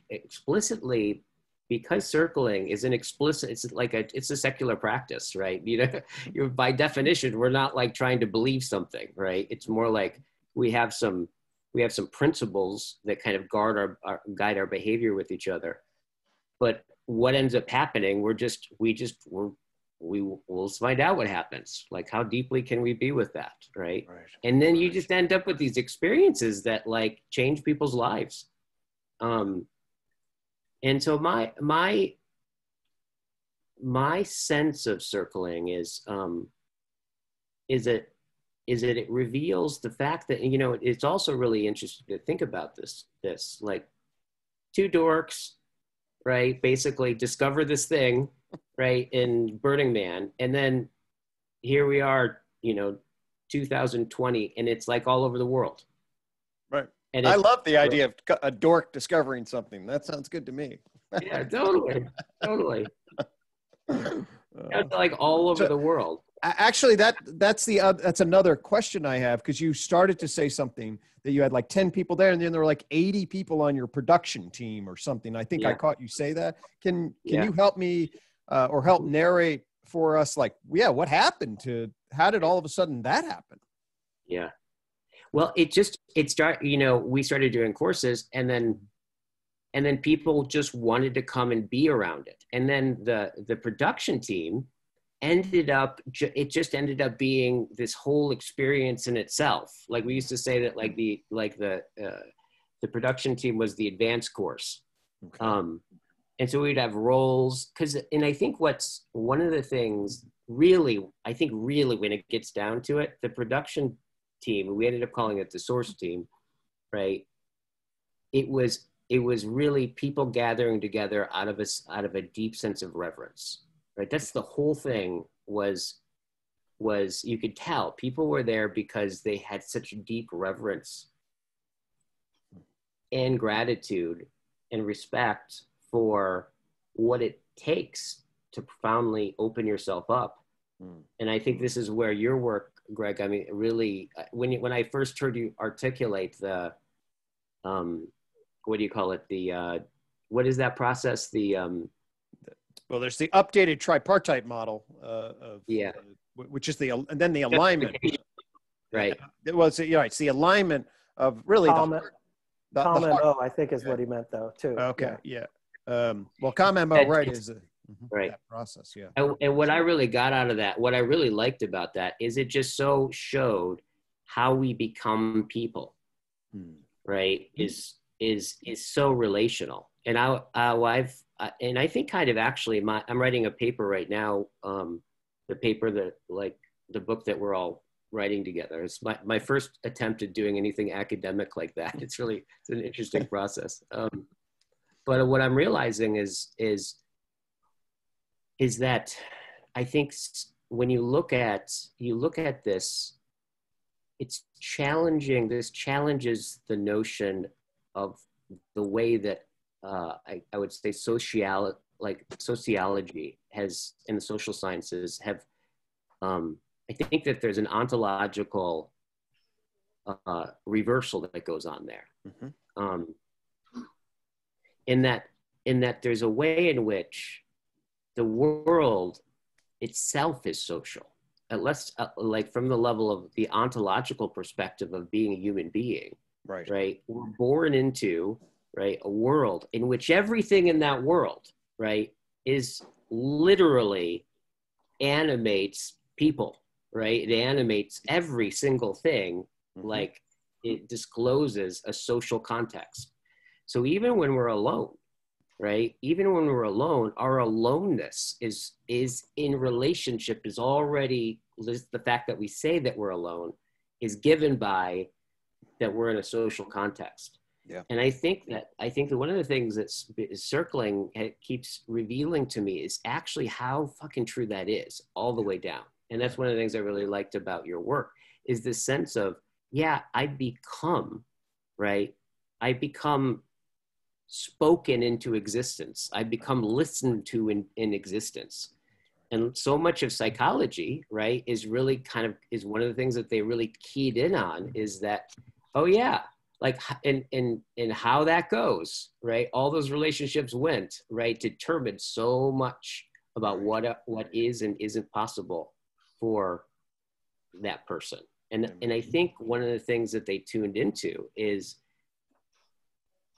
explicitly because circling is an explicit, it's a secular practice, right? You know, you're, by definition, we're not like trying to believe something, right? It's more like we have some principles that kind of guide our behavior with each other. But what ends up happening, we'll find out what happens. Like, how deeply can we be with that, right? And then you just end up with these experiences that like change people's lives. And so my sense of circling is that it reveals the fact that, you know, it's also really interesting to think about this like two dorks, right, basically discover this thing, right, in Burning Man, and then here we are, you know, 2020, and it's like all over the world. Right. And I love the idea of a dork discovering something. That sounds good to me. Yeah, totally. It's like all over the world. Actually, that's another question I have, because you started to say something that you had like 10 people there, and then there were like 80 people on your production team or something. I think I caught you say that. Can you help me or help narrate for us, like, what happened how did all of a sudden that happen? Yeah. Well, you know, we started doing courses, and then people just wanted to come and be around it. And then the production team ended up being this whole experience in itself. Like, we used to say that like the production team was the advanced course. Okay. And so we'd have roles, and I think what's one of the things really when it gets down to it, the production team, we ended up calling it the source team, right? It was really people gathering together out of a deep sense of reverence, right? That's the whole thing. Was you could tell people were there because they had such deep reverence and gratitude and respect for what it takes to profoundly open yourself up. And I think this is where your work, Greg, I mean, really, when I first heard you articulate the, what do you call it? What is that process? Well, there's the updated tripartite model which is and then the alignment. Right. Well, it's the alignment of really Calm MO, I think is what he meant though too. Okay. Yeah. Well, Calm MO, right, is right. That process. Yeah. And what I really got out of that, what I really liked about that, is it just so showed how we become people, right? Is so relational. And I think kind of actually I'm writing a paper right now, the paper that like the book that we're all writing together. It's my first attempt at doing anything academic like that. It's an interesting process. But what I'm realizing is that I think when you look at this, it's challenging. This challenges the notion of the way that I would say sociology has, and the social sciences have, I think that there's an ontological reversal that goes on there. In that there's a way in which the world itself is social, unless like from the level of the ontological perspective of being a human being, right? We're born into, right, a world in which everything in that world, right, is literally animates people, right? It animates every single thing, like it discloses a social context. So even when we're alone, right, our aloneness is in relationship, is already, the fact that we say that we're alone is given by that we're in a social context. Yeah. And I think that one of the things that's circling keeps revealing to me is actually how fucking true that is all the way down. And that's one of the things I really liked about your work, is this sense of, I become spoken into existence. I become listened to in existence. And so much of psychology, right, is really is one of the things that they really keyed in on, is that, like, and how that goes, right? All those relationships went, right, determined so much about what is and isn't possible for that person. And I think one of the things that they tuned into is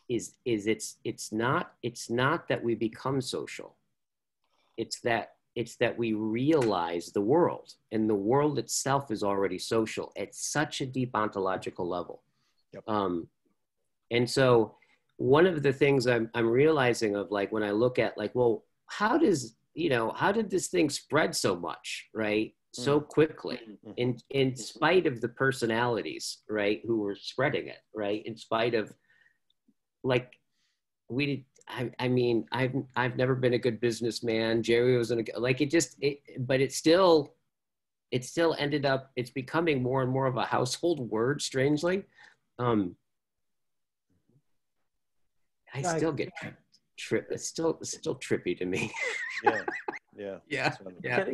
it's not that we become social. It's that we realize the world, and the world itself is already social at such a deep ontological level. Yep. And so one of the things I'm realizing of, like, when I look at, like, well, how did this thing spread so much, right? So quickly, in spite of the personalities, right, who were spreading it, right? In spite of, like, I mean, I've never been a good businessman. Jerry wasn't but it still ended up, it's becoming more and more of a household word, strangely. I still get it's still trippy to me. Yeah.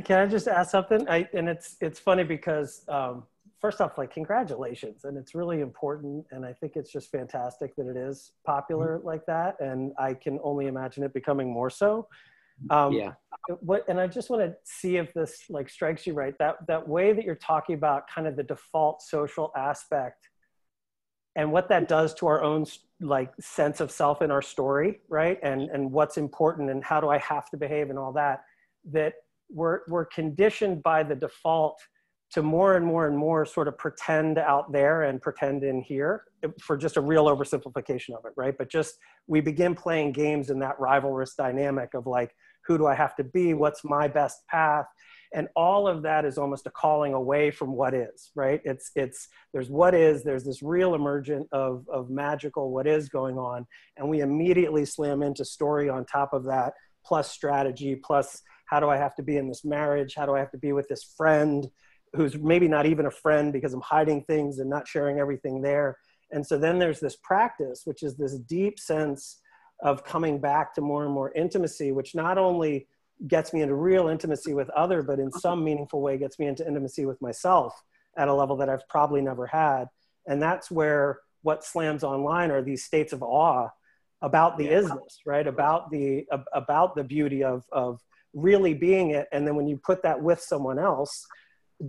Can I just ask something? And it's funny because first off, like, congratulations, and it's really important, and I think it's just fantastic that it is popular like that, and I can only imagine it becoming more so. And I just want to see if this, like, strikes you right, that way that you're talking about kind of the default social aspect and what that does to our own, like, sense of self in our story, right? And what's important and how do I have to behave and all that, that we're conditioned by the default to more and more and more sort of pretend out there and pretend in here, for just a real oversimplification of it, right? But just, we begin playing games in that rivalrous dynamic of, like, who do I have to be? What's my best path? And all of that is almost a calling away from what is, right? There's what is, there's this real emergent of magical what is going on. And we immediately slam into story on top of that, plus strategy, plus how do I have to be in this marriage? How do I have to be with this friend who's maybe not even a friend because I'm hiding things and not sharing everything there? And so then there's this practice, which is this deep sense of coming back to more and more intimacy, which not only gets me into real intimacy with other, but in some meaningful way gets me into intimacy with myself at a level that I've probably never had. And that's where what slams online are these states of awe about the isness, right? About the beauty of really being it. And then when you put that with someone else,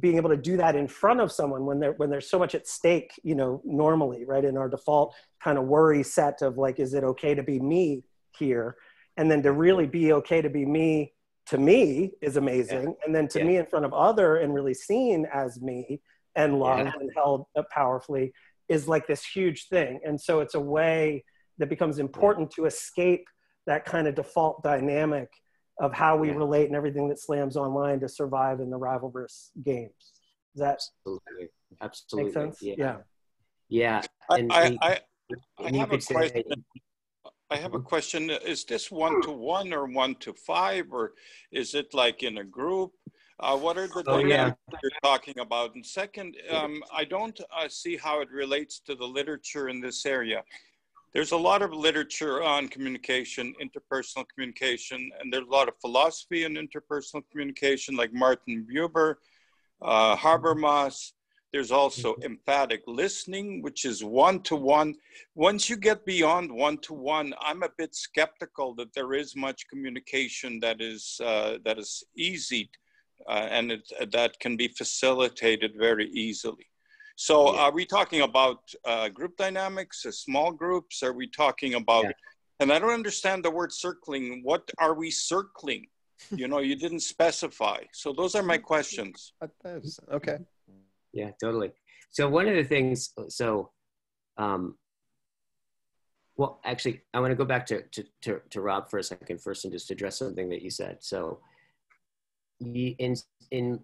being able to do that in front of someone when there's so much at stake, you know, normally, right? In our default kind of worry set of, like, is it okay to be me here? And then to really be okay to be me, to me, is amazing. And then to me in front of other and really seen as me and loved and held powerfully is, like, this huge thing. And so it's a way that becomes important to escape that kind of default dynamic of how we relate and everything that slams online to survive in the rivalrous games. Does that absolutely make sense? Yeah. And I have a question. I have a question. Is this 1-to-1 or 1-to-5, or is it like in a group? What are the dynamics you're talking about? And second, I don't see how it relates to the literature in this area. There's a lot of literature on communication, interpersonal communication, and there's a lot of philosophy in interpersonal communication, like Martin Buber, Habermas. There's also emphatic listening, which is 1-to-1. Once you get beyond 1-to-1, I'm a bit skeptical that there is much communication that is easy and that can be facilitated very easily. So are we talking about group dynamics, small groups? Are we talking about, and I don't understand the word circling. What are we circling? You know, you didn't specify. So those are my questions. Okay. Yeah, totally. So one of the things, well, actually, I want to go back to Rob for a second first and just address something that you said. So in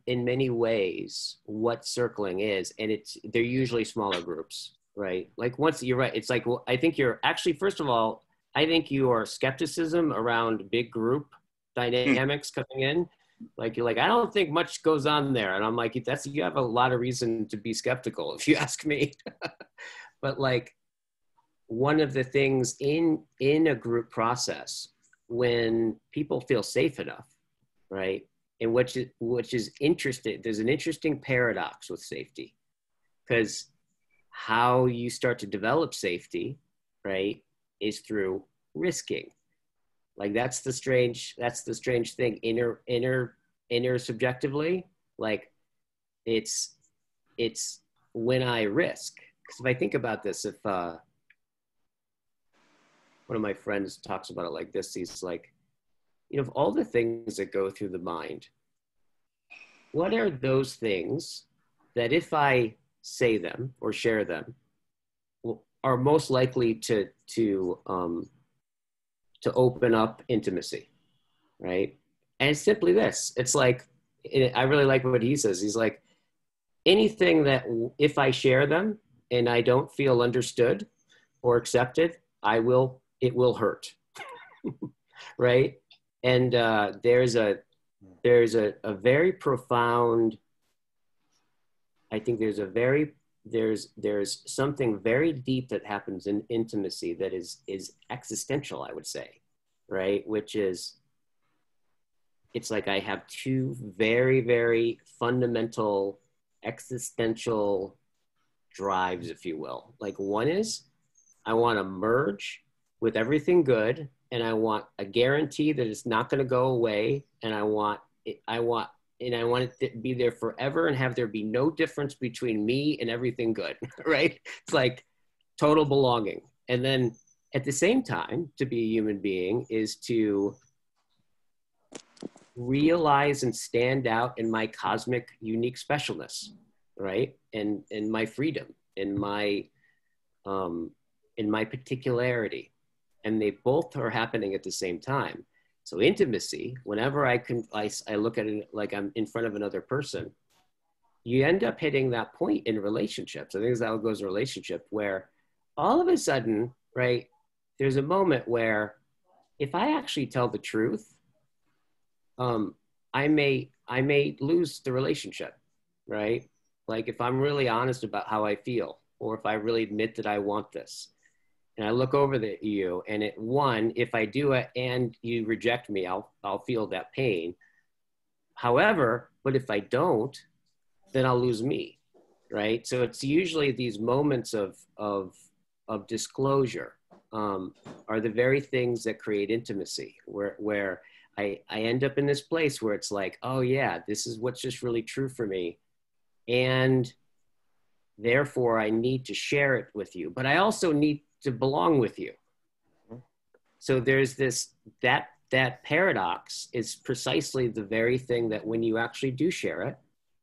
many ways, what circling is, and they're usually smaller groups, right? Like, once you're right, it's like, well, I think you're actually, first of all, I think your skepticism around big group dynamics coming in, like, you're like, I don't think much goes on there. And I'm like, you have a lot of reason to be skeptical, if you ask me. But, like, one of the things in a group process, when people feel safe enough, right? And which is interesting, there's an interesting paradox with safety, because how you start to develop safety, right, is through risking. Like that's the strange thing, inner subjectively, like it's when I risk. Because if I think about this, if one of my friends talks about it like this, he's like, you know, of all the things that go through the mind, what are those things that if I say them or share them are most likely to open up intimacy, right? And it's simply this. It's like, I really like what he says. He's like, anything that if I share them and I don't feel understood or accepted, it will hurt, right? And there's a very profound, I think there's something very deep that happens in intimacy that is existential, I would say, right? Which is, it's like I have two very, very fundamental existential drives, if you will. Like one is, I want to merge with everything good, and I want a guarantee that it's not going to go away, and I want it to be there forever and have there be no difference between me and everything good, right? It's like total belonging. And then at the same time, to be a human being is to realize and stand out in my cosmic unique specialness, right? And my freedom, in my particularity. And they both are happening at the same time. So intimacy, whenever I look at it like I'm in front of another person, you end up hitting that point in relationships. I think that's how it goes in a relationship, where all of a sudden, right, there's a moment where if I actually tell the truth, I may lose the relationship, right? Like if I'm really honest about how I feel, or if I really admit that I want this, and I look over at you, and if I do it and you reject me, I'll feel that pain. However, but if I don't, then I'll lose me, right? So it's usually these moments of disclosure are the very things that create intimacy, where I end up in this place where it's like, oh yeah, this is what's just really true for me. And therefore I need to share it with you, but I also need to belong with you. So there's that paradox is precisely the very thing that when you actually do share it,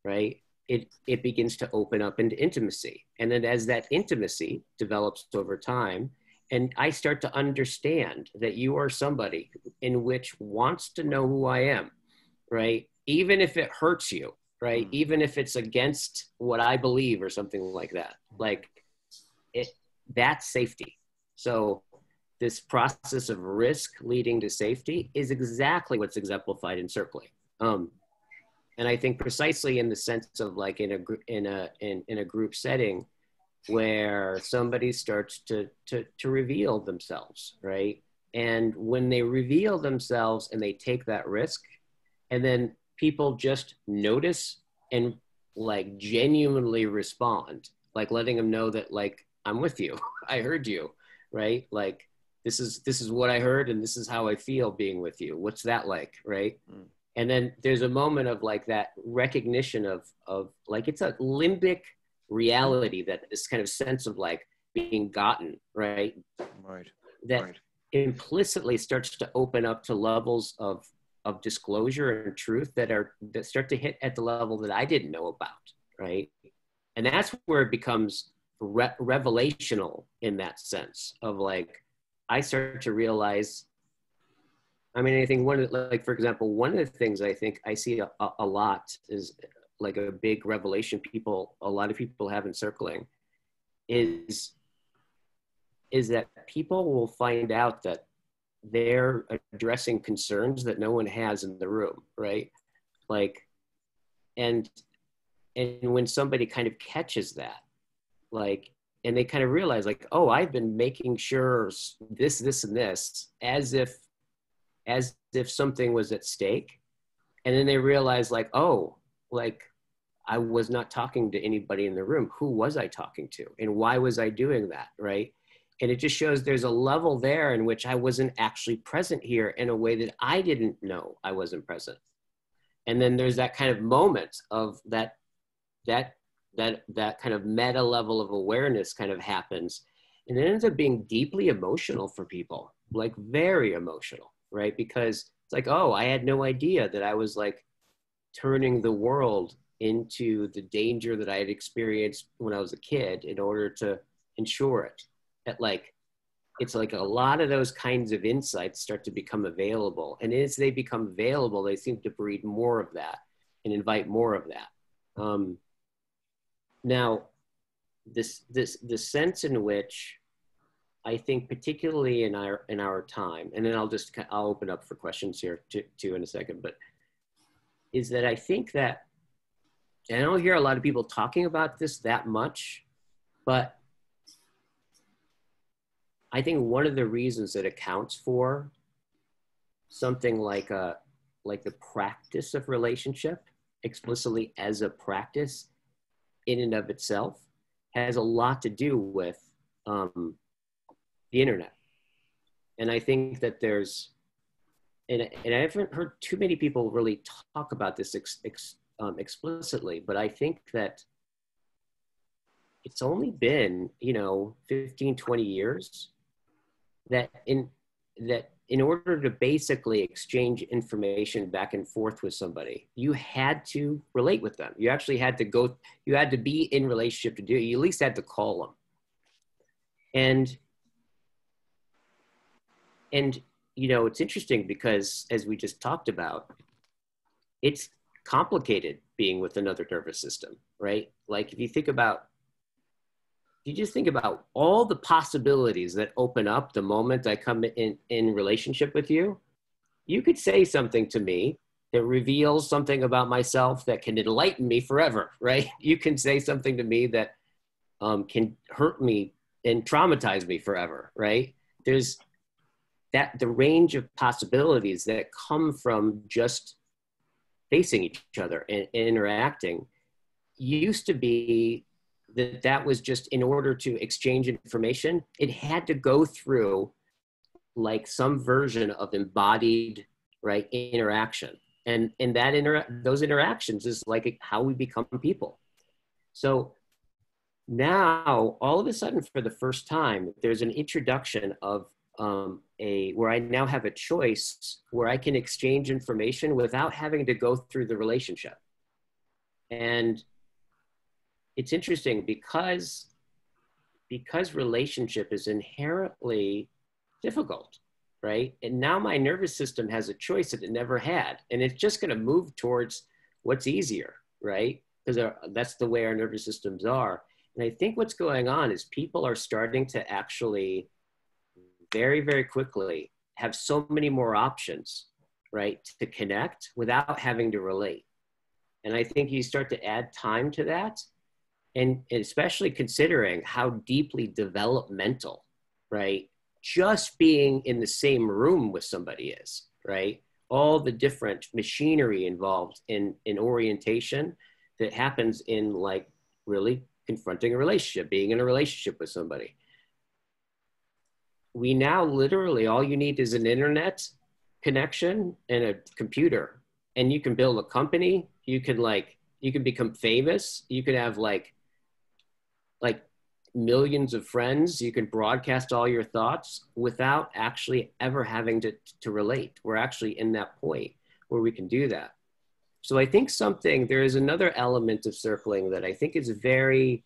right, it begins to open up into intimacy. And then as that intimacy develops over time, and I start to understand that you are somebody in which wants to know who I am, right? Even if it hurts you, right? Even if it's against what I believe or something like that, like that's safety. So this process of risk leading to safety is exactly what's exemplified in circling. And I think precisely in the sense of like in a group setting where somebody starts to reveal themselves, right? And when they reveal themselves and they take that risk, and then people just notice and like genuinely respond, like letting them know that like, I'm with you, I heard you, right? Like, this is what I heard and this is how I feel being with you. What's that like, right? And then there's a moment of like that recognition of like, it's a limbic reality, that this kind of sense of like being gotten, right? Right. That implicitly starts to open up to levels of disclosure and truth that start to hit at the level that I didn't know about, right? And that's where it becomes revelational in that sense of like, I start to realize, I mean, I think for example, one of the things I think I see a lot is like a big revelation a lot of people have in circling is that people will find out that they're addressing concerns that no one has in the room, right? Like, and when somebody kind of catches that, like, and they kind of realize like, oh, I've been making sure this, and this, as if something was at stake. And then they realize like, oh, like I was not talking to anybody in the room. Who was I talking to? And why was I doing that, right? And it just shows there's a level there in which I wasn't actually present here in a way that I didn't know I wasn't present. And then there's that kind of moment of that kind of meta level of awareness kind of happens. And it ends up being deeply emotional for people, like very emotional, right? Because it's like, oh, I had no idea that I was like turning the world into the danger that I had experienced when I was a kid in order to ensure it. That like, it's like a lot of those kinds of insights start to become available. And as they become available, they seem to breed more of that and invite more of that. Now, the sense in which I think particularly in our time, and then I'll open up for questions here too in a second, but is that I think that, and I don't hear a lot of people talking about this that much, but I think one of the reasons that accounts for something like the practice of relationship explicitly as a practice in and of itself has a lot to do with the internet. And I think that there's, and I haven't heard too many people really talk about this explicitly, but I think that it's only been, 15, 20 years that in order to basically exchange information back and forth with somebody, you had to relate with them. You actually had to you had to be in relationship to do it. You at least had to call them. And it's interesting because as we just talked about, it's complicated being with another nervous system, right? Like if you just think about all the possibilities that open up the moment I come in relationship with you, you could say something to me that reveals something about myself that can enlighten me forever, right? You can say something to me that can hurt me and traumatize me forever, right? There's the range of possibilities that come from just facing each other and interacting used to be that was just in order to exchange information, it had to go through like some version of embodied, right, interaction. And those interactions is like how we become people. So now, all of a sudden, for the first time, there's an introduction of where I now have a choice where I can exchange information without having to go through the relationship. And it's interesting because relationship is inherently difficult, right? And now my nervous system has a choice that it never had. And it's just going to move towards what's easier, right? Because that's the way our nervous systems are. And I think what's going on is people are starting to actually very, very quickly have so many more options, right? To connect without having to relate. And I think you start to add time to that. And especially considering how deeply developmental, right? Just being in the same room with somebody is, right? All the different machinery involved in orientation that happens in like really confronting a relationship, being in a relationship with somebody. We now literally, all you need is an internet connection and a computer, and you can build a company. You can become famous. You can have like millions of friends. You can broadcast all your thoughts without actually ever having to relate. We're actually in that point where we can do that. So I think there is another element of circling that I think is very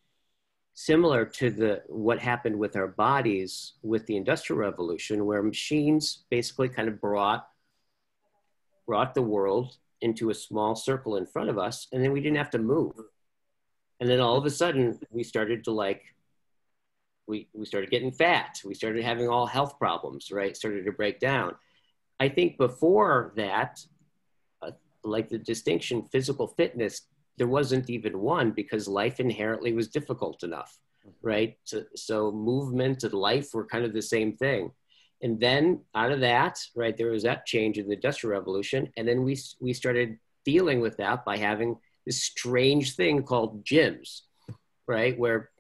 similar to what happened with our bodies with the Industrial Revolution, where machines basically kind of brought the world into a small circle in front of us, and then we didn't have to move. And then all of a sudden we started to we started getting fat. We started having all health problems, right? Started to break down. I think before that, like the distinction physical fitness, there wasn't even one because life inherently was difficult enough, right? So movement and life were kind of the same thing. And then out of that, right, there was that change in the Industrial Revolution. And then we started dealing with that by having this strange thing called gyms, right? Where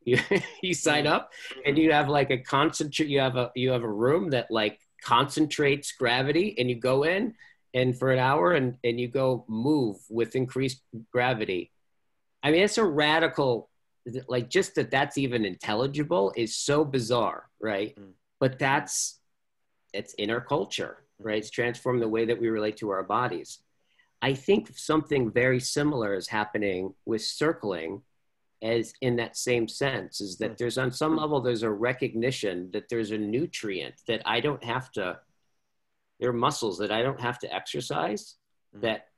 you sign up and you have like a concentrate, you have a room that like concentrates gravity, and you go in and for an hour and you go move with increased gravity. I mean, it's a radical, like just that's even intelligible is so bizarre, right? But it's inner culture, right? It's transformed the way that we relate to our bodies. I think something very similar is happening with circling, as in that same sense, is that there's on some level, there's a recognition that there's a nutrient that I don't have to, there are muscles that I don't have to exercise that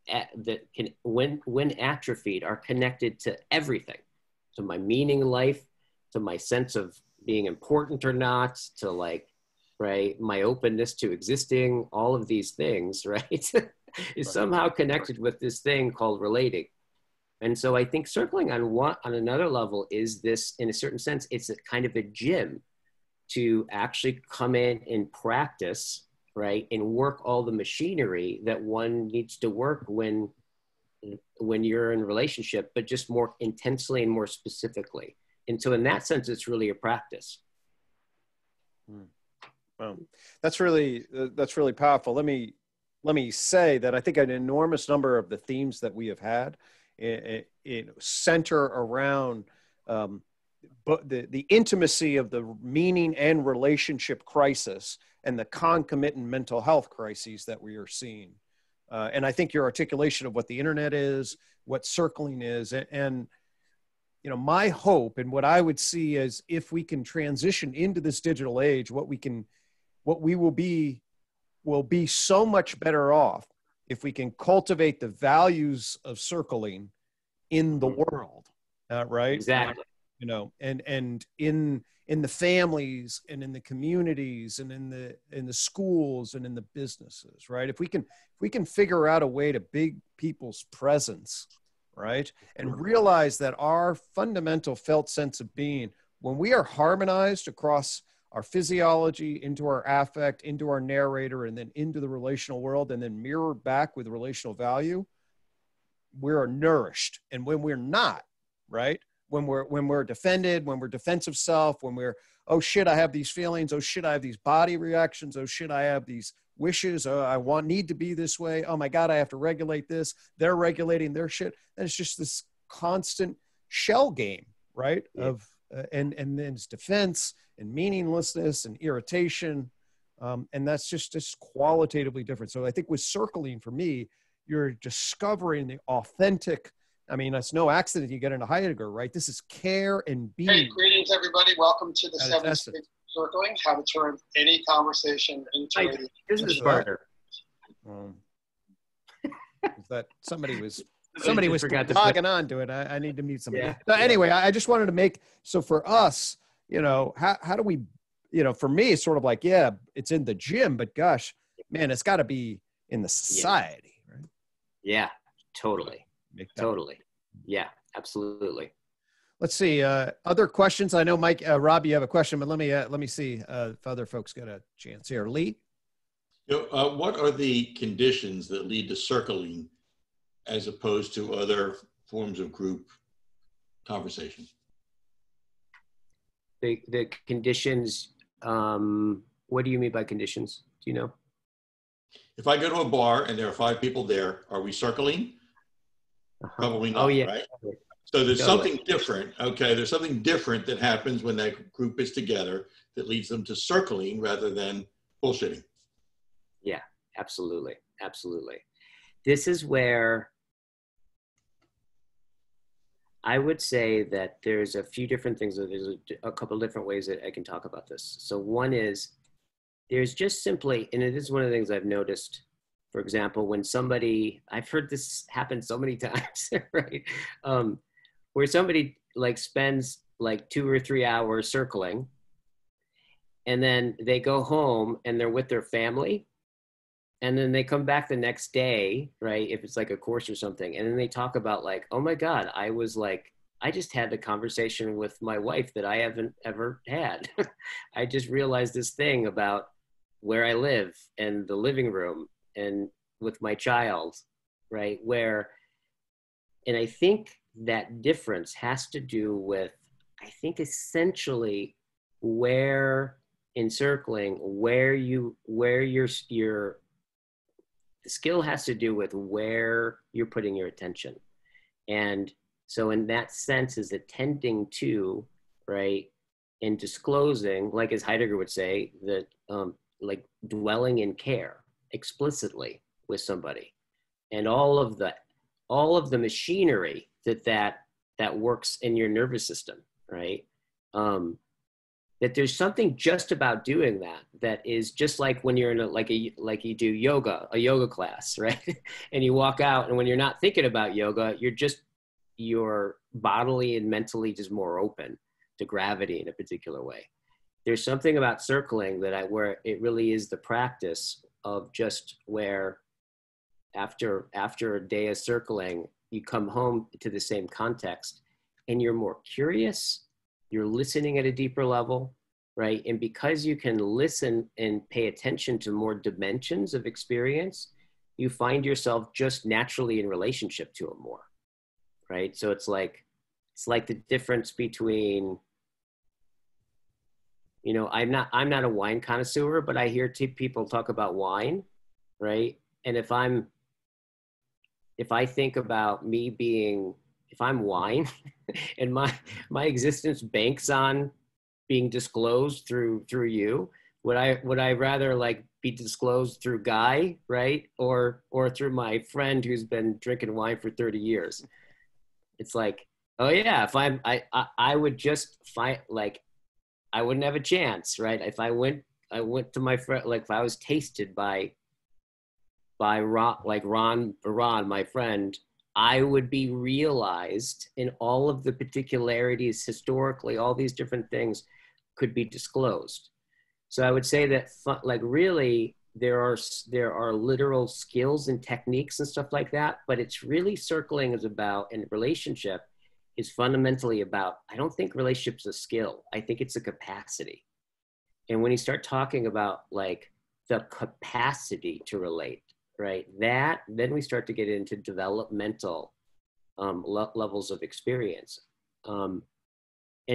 can, when atrophied, are connected to everything, to my meaning in life, to my sense of being important or not, to like, right, my openness to existing, all of these things, right, is somehow connected with this thing called relating. And so I think circling on another level is this, in a certain sense, it's a kind of a gym to actually come in and practice, right, and work all the machinery that one needs to work when you're in a relationship, but just more intensely and more specifically. And so in that sense, it's really a practice. Well, that's really powerful. Let me say that I think an enormous number of the themes that we have had center around but the intimacy of the meaning and relationship crisis and the concomitant mental health crises that we are seeing. And I think your articulation of what the internet is, what circling is, and you know, my hope and what I would see is if we can transition into this digital age, what we will be so much better off if we can cultivate the values of circling in the world, right? Exactly. You know, and in the families and in the communities and in the schools and in the businesses, right? If we can figure out a way to big people's presence, right, and realize that our fundamental felt sense of being, when we are harmonized across our physiology, into our affect, into our narrator, and then into the relational world, and then mirrored back with relational value, we are nourished. And when we're not, right, when we're defended, when we're defensive self, when we're, oh shit, I have these feelings, oh shit, I have these body reactions, oh shit, I have these wishes, oh, I need to be this way, oh my God, I have to regulate this, they're regulating their shit. And it's just this constant shell game, right? Yeah. Of and then it's defense and meaninglessness and irritation. And that's just qualitatively different. So I think with circling, for me, you're discovering the authentic, I mean, it's no accident you get into Heidegger, right? This is care and being. Hey, greetings, everybody. Welcome to the 7 Stages of Circling, how to turn any conversation into a business partner. That somebody was logging on to it. I need to meet somebody. Yeah. So anyway, I just wanted to make, so for us, you know, how do we, you know, for me, it's sort of like, yeah, it's in the gym, but gosh, man, it's got to be in the society, right? Yeah, totally. Totally. Yeah, absolutely. Let's see. Other questions? I know, Mike, Rob, you have a question, but let me see if other folks get a chance here. Lee? You know, what are the conditions that lead to circling as opposed to other forms of group conversation? The conditions, what do you mean by conditions? Do you know? If I go to a bar and there are 5 people there, are we circling? Probably not, right? So there's something different. Okay, there's something different that happens when that group is together that leads them to circling rather than bullshitting. Yeah, absolutely. Absolutely. This is where I would say that there's a few different things. There's a couple different ways that I can talk about this. So one is there's just simply, and it is one of the things I've noticed, for example, when somebody, I've heard this happen so many times, right? Where somebody like spends like 2 or 3 hours circling, and then they go home and they're with their family, and then they come back the next day, right? If it's like a course or something, and then they talk about like, oh my God, I just had the conversation with my wife that I haven't ever had. I just realized this thing about where I live and the living room and with my child. right? And I think that difference has to do with, I think essentially where in circling, the skill has to do with where you're putting your attention. And so in that sense is attending to, right, and disclosing, like as Heidegger would say, that like dwelling in care explicitly with somebody, and all of the machinery that works in your nervous system, right? That there's something just about doing that is just like when you're in like you do a yoga class, right? And you walk out, and when you're not thinking about yoga, you're bodily and mentally just more open to gravity in a particular way. There's something about circling where it really is the practice of just where after a day of circling, you come home to the same context and you're more curious, you're listening at a deeper level, right? And because you can listen and pay attention to more dimensions of experience, you find yourself just naturally in relationship to it more, right? So it's like the difference between, you know, I'm not a wine connoisseur, but I hear people talk about wine, right? And if I think about me being, if I'm wine and my existence banks on being disclosed through you, would I rather like be disclosed through Guy, right? Or through my friend who's been drinking wine for 30 years? It's like, oh yeah, if I would just find, like, I wouldn't have a chance, right? If I went to my friend, like if I was tasted by Ron, my friend, I would be realized in all of the particularities historically, all these different things could be disclosed. So I would say that like really there are literal skills and techniques and stuff like that, but it's really circling is about, and relationship is fundamentally about, I don't think relationship's a skill. I think it's a capacity. And when you start talking about like the capacity to relate, right, then we start to get into developmental levels of experience. And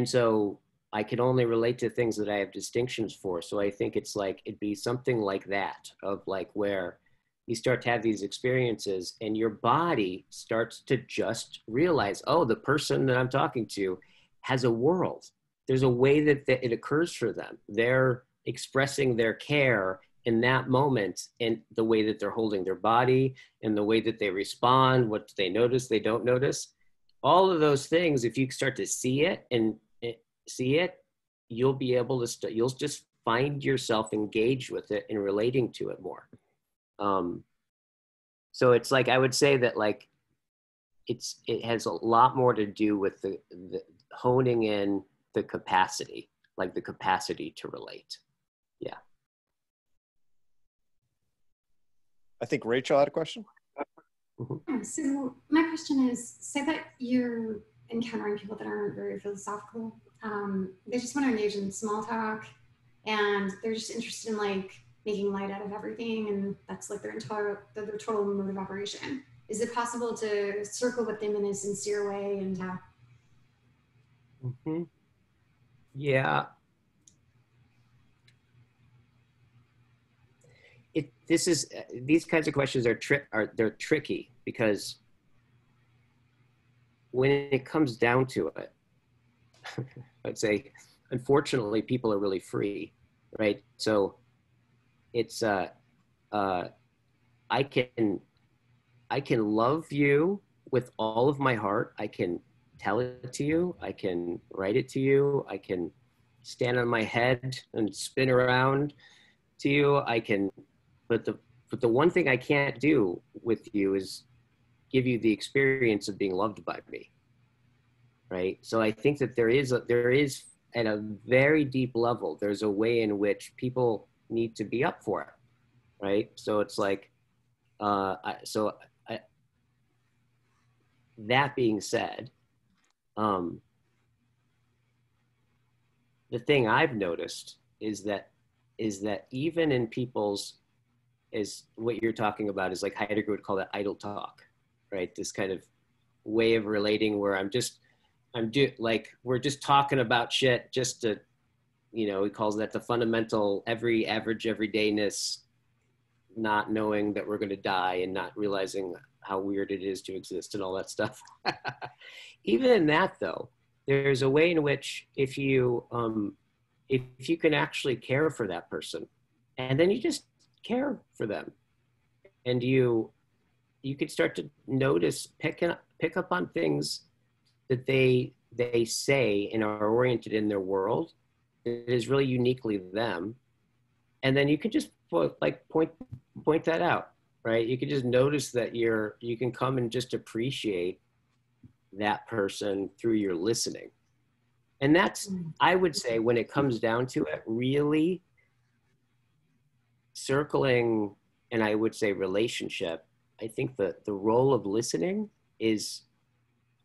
so I can only relate to things that I have distinctions for. So I think it's like, it'd be something like that, of like where you start to have these experiences and your body starts to just realize, oh, the person that I'm talking to has a world. There's a way that it occurs for them. They're expressing their care in that moment, in the way that they're holding their body, and the way that they respond, what they notice, they don't notice. All of those things, if you start to see it, you'll be able to, you'll just find yourself engaged with it and relating to it more. So it's like, I would say that like, it has a lot more to do with the honing in the capacity, like the capacity to relate. Yeah. I think Rachel had a question. So my question is, say that you're encountering people that aren't very philosophical. They just want to engage in small talk, and they're just interested in like making light out of everything, and that's like their total mode of operation. Is it possible to circle with them in a sincere way and Yeah. These kinds of questions they're tricky, because when it comes down to it, I'd say, unfortunately, people are really free, right? So it's, I can love you with all of my heart. I can tell it to you. I can write it to you. I can stand on my head and spin around to you. I can, but the one thing I can't do with you is give you the experience of being loved by me, right? So I think that there is at a very deep level, there's a way in which people need to be up for it, right? So it's like, that being said, the thing I've noticed is that even in people's is what you're talking about is like Heidegger would call that idle talk, right? This kind of way of relating where we're just talking about shit just to, you know, he calls that the fundamental everydayness, not knowing that we're going to die and not realizing how weird it is to exist and all that stuff. Even in that though, there's a way in which if you can actually care for that person, and then you just care for them, and you could start to notice, pick up on things that they say and are oriented in their world that is really uniquely them, and then you can just point that out, right? You can just notice that you can come and just appreciate that person through your listening. And that's, I would say, when it comes down to it, really circling, and I would say relationship, I think that the role of listening is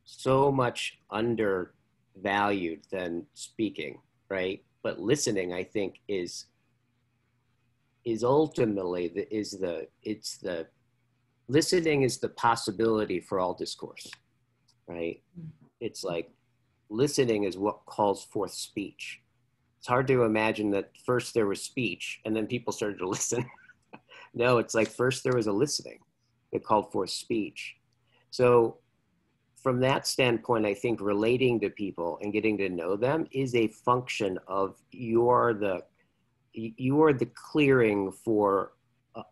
so much undervalued than speaking, right? But listening, I think, is ultimately listening is the possibility for all discourse, right? It's like listening is what calls forth speech. It's hard to imagine that first there was speech and then people started to listen. No, it's like first there was a listening that called forth speech. So from that standpoint, I think relating to people and getting to know them is a function of you are the clearing for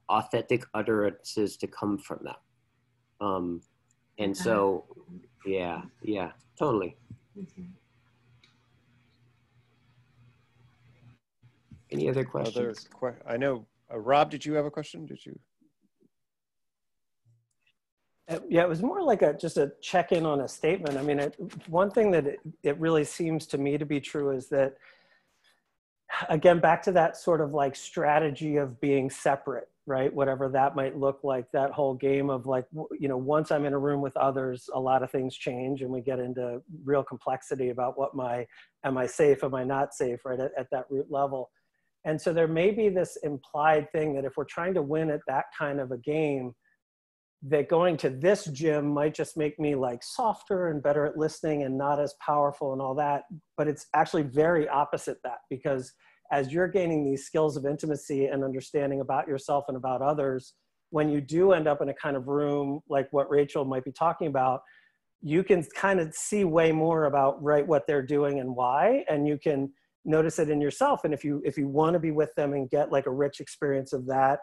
authentic utterances to come from them. And so, yeah, totally. Any other questions? I know, Rob, did you have a question? Did you? Yeah, it was more like just a check-in on a statement. I mean, one thing that it really seems to me to be true is that, again, back to that sort of like strategy of being separate, right? Whatever that might look like, that whole game of like, you know, once I'm in a room with others, a lot of things change and we get into real complexity about am I safe, am I not safe, right? At that root level. And so there may be this implied thing that if we're trying to win at that kind of a game, that going to this gym might just make me like softer and better at listening and not as powerful and all that. But it's actually very opposite that, because as you're gaining these skills of intimacy and understanding about yourself and about others, when you do end up in a kind of room like what Rachel might be talking about, you can kind of see way more about what they're doing and why, and you can notice it in yourself. And if you want to be with them and get like a rich experience of that,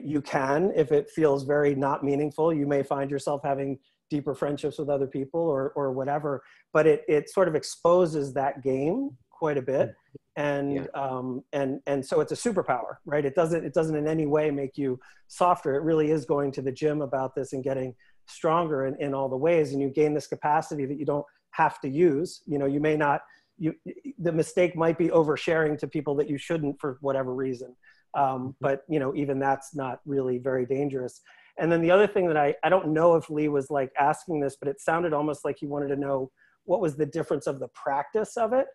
you can. If it feels very not meaningful, you may find yourself having deeper friendships with other people or whatever, but it sort of exposes that game quite a bit. And so it's a superpower, right? It doesn't in any way make you softer. It really is going to the gym about this and getting stronger in all the ways. And you gain this capacity that you don't have to use. You know, you may not, the mistake might be oversharing to people that you shouldn't for whatever reason. But you know, even that's not really very dangerous. And then the other thing that I don't know if Lee was like asking this, but it sounded almost like he wanted to know what was the difference of the practice of it.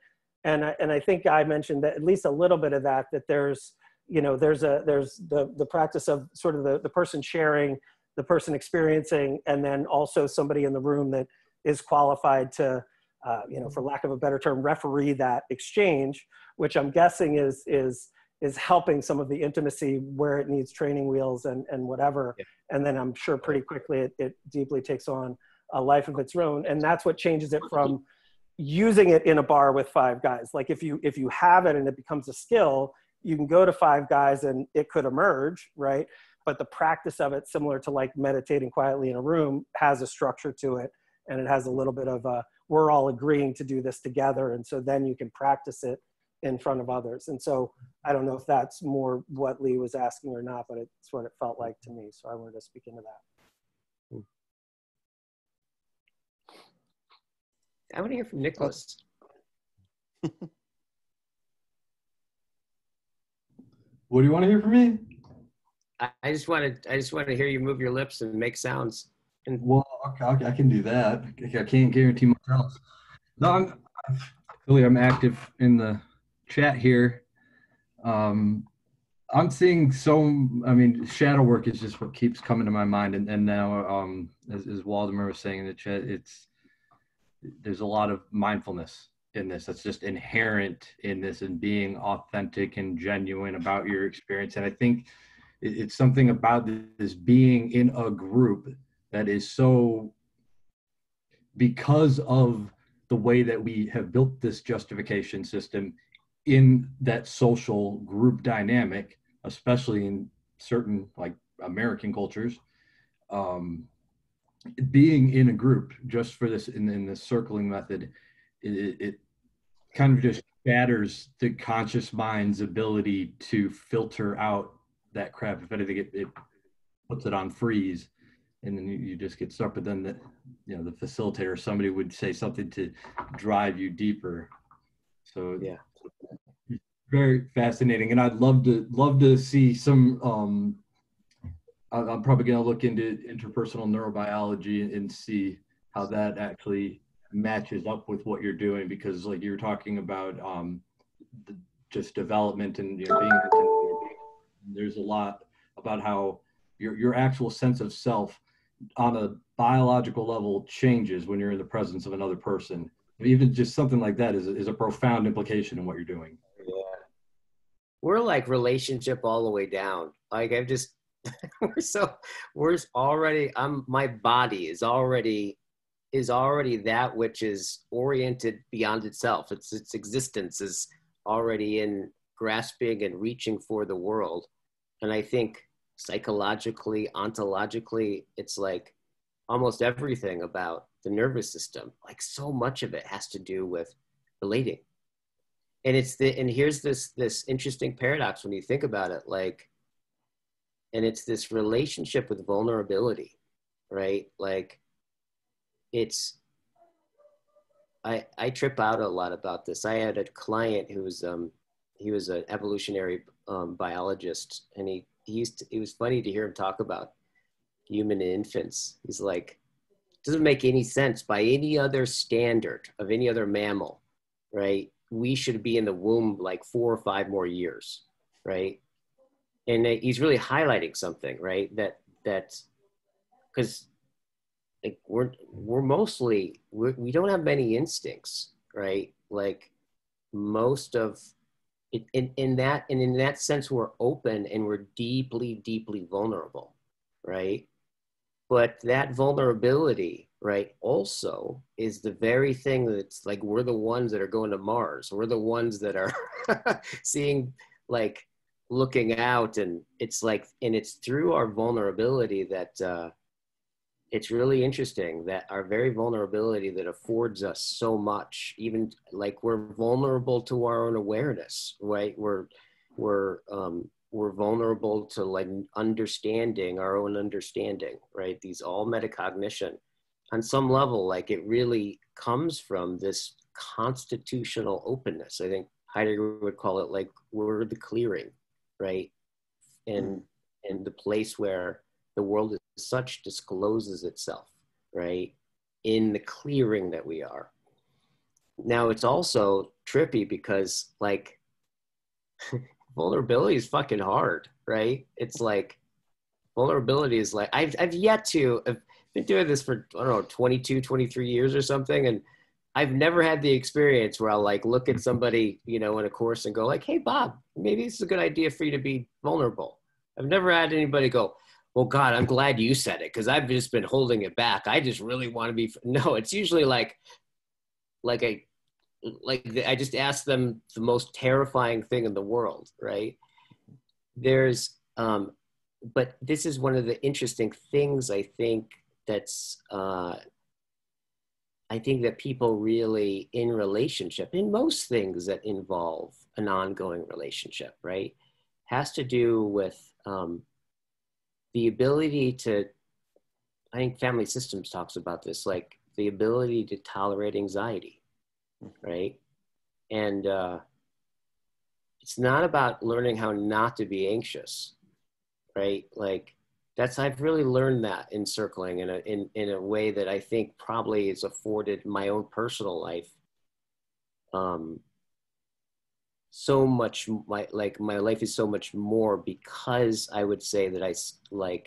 And I think I mentioned that at least a little bit of that there's, you know, there's the practice of sort of the person sharing, the person experiencing, and then also somebody in the room that is qualified to, you know, for lack of a better term, referee that exchange, which I'm guessing is helping some of the intimacy where it needs training wheels and whatever. Yeah. And then I'm sure pretty quickly it deeply takes on a life of its own. And that's what changes it from using it in a bar with 5 guys. Like if you have it and it becomes a skill, you can go to 5 guys and it could emerge, right? But the practice of it, similar to like meditating quietly in a room, has a structure to it. And it has a little bit of we're all agreeing to do this together. And so then you can practice it in front of others. And so I don't know if that's more what Lee was asking or not, but it's what it felt like to me. So I wanted to speak into that. I want to hear from Nicholas. What do you want to hear from me? I just want to hear you move your lips and make sounds. And well, okay, I can do that. I can't guarantee much else. No, I'm active in the chat here. I'm seeing I mean, shadow work is just what keeps coming to my mind. And now, as Waldemar was saying in the chat, there's a lot of mindfulness in this that's just inherent in this, and being authentic and genuine about your experience. And I think it's something about this being in a group that is so, because of the way that we have built this justification system in that social group dynamic, especially in certain like American cultures, being in a group just for this in this circling method, it kind of just shatters the conscious mind's ability to filter out that crap. If anything, it puts it on freeze, and then you just get stuck. But then the facilitator, somebody would say something to drive you deeper. So yeah, very fascinating. And I'd love to see some. I'm probably going to look into interpersonal neurobiology and see how that actually matches up with what you're doing, because like you're talking about just development and being, there's a lot about how your actual sense of self on a biological level changes when you're in the presence of another person. Even just something like that is a profound implication in what you're doing. Yeah, we're like relationship all the way down. Like we're already, my body is already that which is oriented beyond itself. Its existence is already in grasping and reaching for the world. And I think psychologically, ontologically, it's like almost everything about the nervous system, like so much of it has to do with relating. And here's this interesting paradox when you think about it, like, and it's this relationship with vulnerability, right? Like, I trip out a lot about this. I had a client who was he was an evolutionary biologist, and it was funny to hear him talk about human infants. He's like, it doesn't make any sense by any other standard of any other mammal, right? We should be in the womb like 4 or 5 more years, right? And he's really highlighting something, right? That because like we're mostly, we don't have many instincts, right? Like most of it, in that sense, we're open and we're deeply, deeply vulnerable, right? But that vulnerability, right, also is the very thing that's like, we're the ones that are going to Mars. We're the ones that are seeing, like, looking out, and it's like, and it's through our vulnerability that it's really interesting that our very vulnerability that affords us so much. Even like we're vulnerable to our own awareness, right? We're vulnerable to like understanding our own understanding, right? These all metacognition on some level, like it really comes from this constitutional openness. I think Heidegger would call it like we're the clearing, right? And the place where the world as such discloses itself, right? In the clearing that we are. Now it's also trippy because like vulnerability is fucking hard, right? It's like vulnerability is like, I've been doing this for, I don't know, 22, 23 years or something. And I've never had the experience where I'll like look at somebody, you know, in a course and go like, hey, Bob, maybe it's a good idea for you to be vulnerable. I've never had anybody go, well, God, I'm glad you said it because I've just been holding it back. I just really want to be, no, it's usually like I just ask them the most terrifying thing in the world, right? There's, but this is one of the interesting things I think that's, I think that people really in relationship, in most things that involve an ongoing relationship, right, has to do with the ability to, I think Family Systems talks about this, like the ability to tolerate anxiety, right? And it's not about learning how not to be anxious, right? Like I've really learned that in circling in a way that I think probably has afforded my own personal life so much, my life is so much more, because I would say that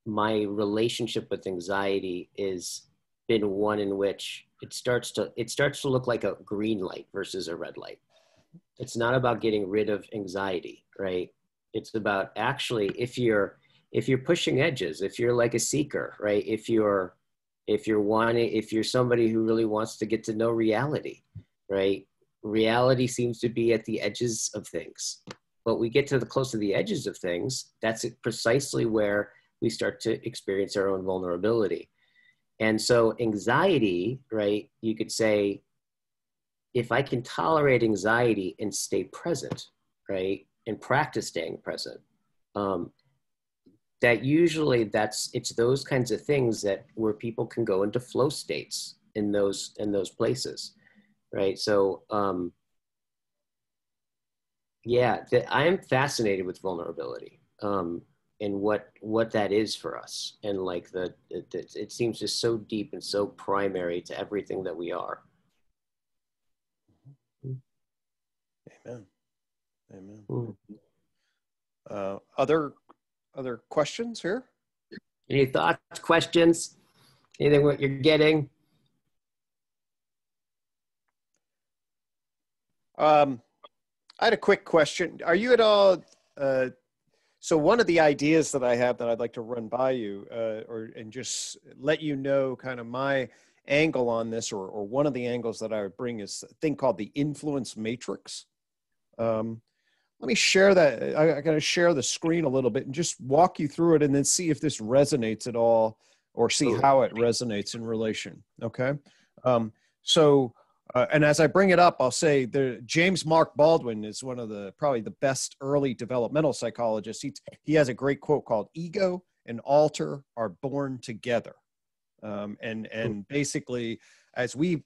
my relationship with anxiety is been one in which it starts to look like a green light versus a red light. It's not about getting rid of anxiety, right? It's about actually, if you're pushing edges, if you're like a seeker, right? If you're somebody who really wants to get to know reality, right? Reality seems to be at the edges of things. But we get to the close to the edges of things, that's precisely where we start to experience our own vulnerability. And so anxiety, right, you could say, if I can tolerate anxiety and stay present, right, and practice staying present, that usually it's those kinds of things that where people can go into flow states in those places, right? So yeah, I am fascinated with vulnerability and what that is for us, and like it seems just so deep and so primary to everything that we are. Amen. Amen. Other questions here? Any thoughts, questions? Anything what you're getting? I had a quick question. Are you at all, so one of the ideas that I have that I'd like to run by you and just let you know kind of my angle on this, or one of the angles that I would bring is a thing called the influence matrix. Let me share that. I'm going to share the screen a little bit and just walk you through it and then see if this resonates at all, or see how it resonates in relation. Okay. And as I bring it up, I'll say James Mark Baldwin is one of probably the best early developmental psychologists. He has a great quote called "Ego and alter are born together." And basically, as we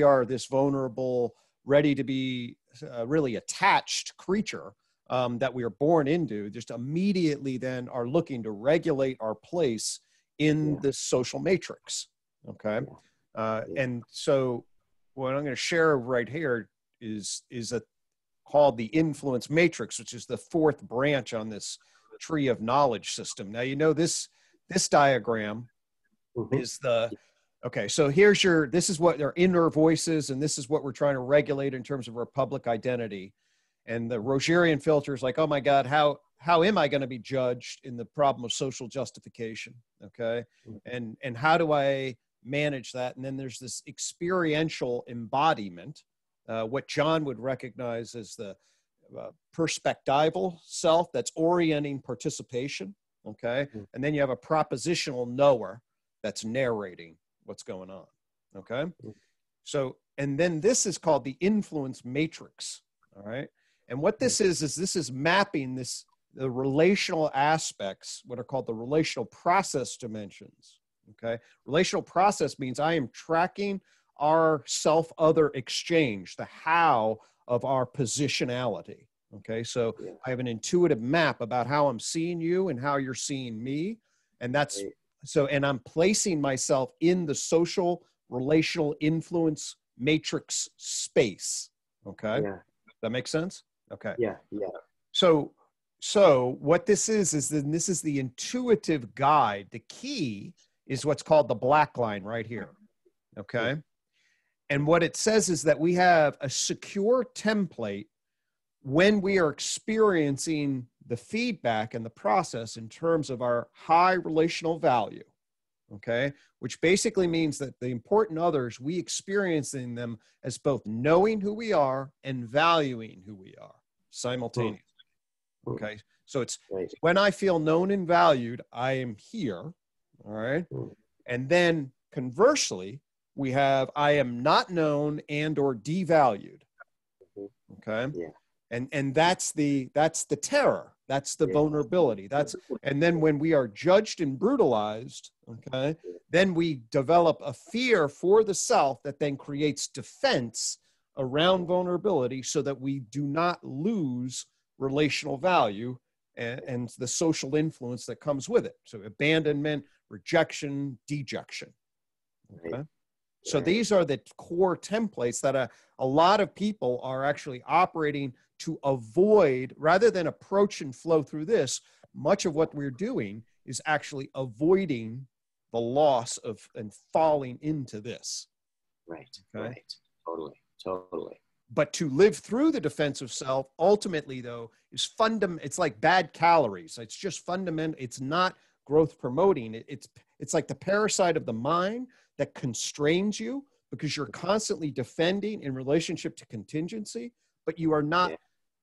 are this vulnerable, ready to be really attached creature that we are born into, just immediately then are looking to regulate our place in this social matrix. Okay. And so what I'm going to share right here is called the influence matrix, which is the fourth branch on this tree of knowledge system. Now, you know, this diagram is okay, so this is what our inner voices, and this is what we're trying to regulate in terms of our public identity. And the Rogerian filter is like, oh my God, how am I going to be judged in the problem of social justification? Okay. And how do I manage that? And then there's this experiential embodiment, what John would recognize as the perspectival self that's orienting participation. Okay. And then you have a propositional knower that's narrating what's going on. Okay. So, and then this is called the influence matrix. All right. And what this is this is mapping the relational aspects, what are called the relational process dimensions. Okay. Relational process means I am tracking our self-other exchange, the how of our positionality. Okay. So I have an intuitive map about how I'm seeing you and how you're seeing me. And that's and I'm placing myself in the social relational influence matrix space. Okay. Yeah. That makes sense? Okay. Yeah. Yeah. So what this is this is the intuitive guide. The key is what's called the black line right here. Okay. And what it says is that we have a secure template when we are experiencing the feedback and the process in terms of our high relational value. Okay. Which basically means that the important others, we experiencing them as both knowing who we are and valuing who we are simultaneously. Okay. So it's when I feel known and valued, I am here. All right. And then conversely, we have, I am not known and or devalued. Okay. Yeah. And that's the terror. That's the vulnerability. And then when we are judged and brutalized, okay, then we develop a fear for the self that then creates defense around vulnerability so that we do not lose relational value and the social influence that comes with it. So abandonment, rejection, dejection. Okay. So these are the core templates that a lot of people are actually operating to avoid, rather than approach and flow through this. Much of what we're doing is actually avoiding the loss of and falling into this. Right, okay? Right, totally. But to live through the defensive self, ultimately, though, is it's like bad calories. It's just fundamental. It's not growth promoting. It's like the parasite of the mind that constrains you because you're constantly defending in relationship to contingency, but you are not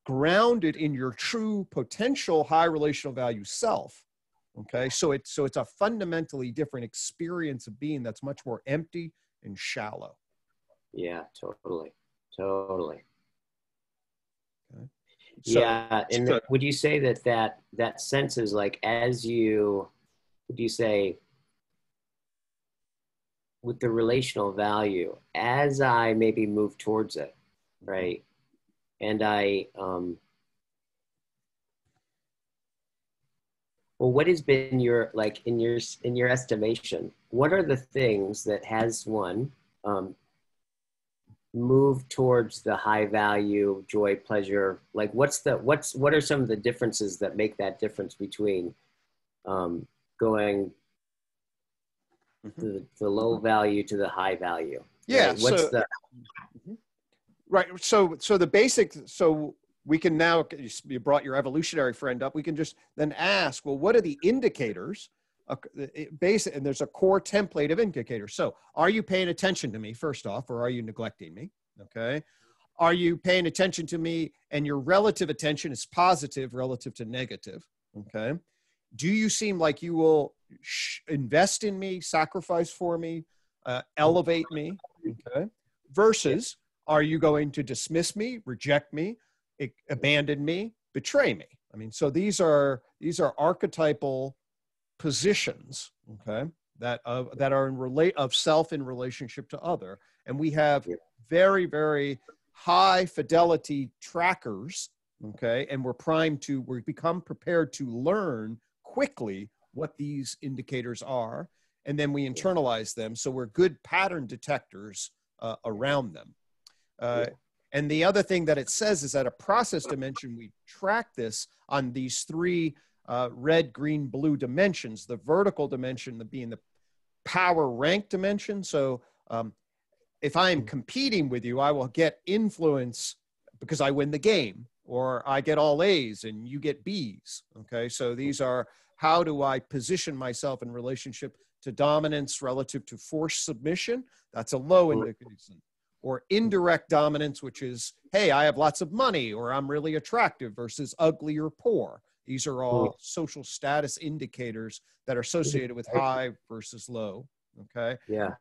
grounded in your true potential high relational value self. Okay, so it's a fundamentally different experience of being that's much more empty and shallow. Yeah, totally. Okay. So, yeah, and would you say that sense is like, as you, would you say, with the relational value, as I maybe move towards it, right? And I, well, what has been your, like, in your estimation, what are the things that has one move towards the high value, joy, pleasure? Like, what are some of the differences that make that difference between going the low value to the high value? Yeah. Right? What's right. So the basic, so we can now, you brought your evolutionary friend up. We can just then ask, well, what are the indicators? And there's a core template of indicators. So are you paying attention to me first off, or are you neglecting me? Okay. Are you paying attention to me and your relative attention is positive relative to negative? Okay. Do you seem like you will invest in me, sacrifice for me, elevate me? Okay. Versus, are you going to dismiss me, reject me, abandon me, betray me? I mean, so these are archetypal positions, okay, that are of self in relationship to other, and we have very, very high fidelity trackers, okay, and we become prepared to learn quickly what these indicators are, and then we internalize them, so we're good pattern detectors around them. And the other thing that it says is that a process dimension, we track this on these three red, green, blue dimensions, the vertical dimension being the power rank dimension. So if I am competing with you, I will get influence because I win the game, or I get all A's and you get B's. Okay, so these are, how do I position myself in relationship to dominance relative to forced submission? That's a low indication. Or indirect dominance, which is, hey, I have lots of money, or I'm really attractive, versus ugly or poor. These are all social status indicators that are associated with high versus low, okay? Yeah.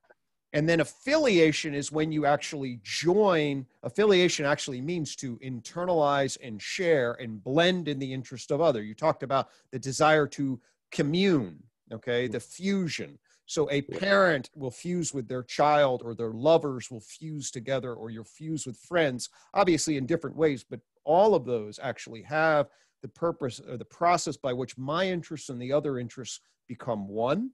And then affiliation is when you actually join. Affiliation actually means to internalize and share and blend in the interest of other. You talked about the desire to commune, okay? The fusion. So a parent will fuse with their child, or their lovers will fuse together, or you'll fuse with friends, obviously in different ways, but all of those actually have the purpose or the process by which my interests and the other interests become one,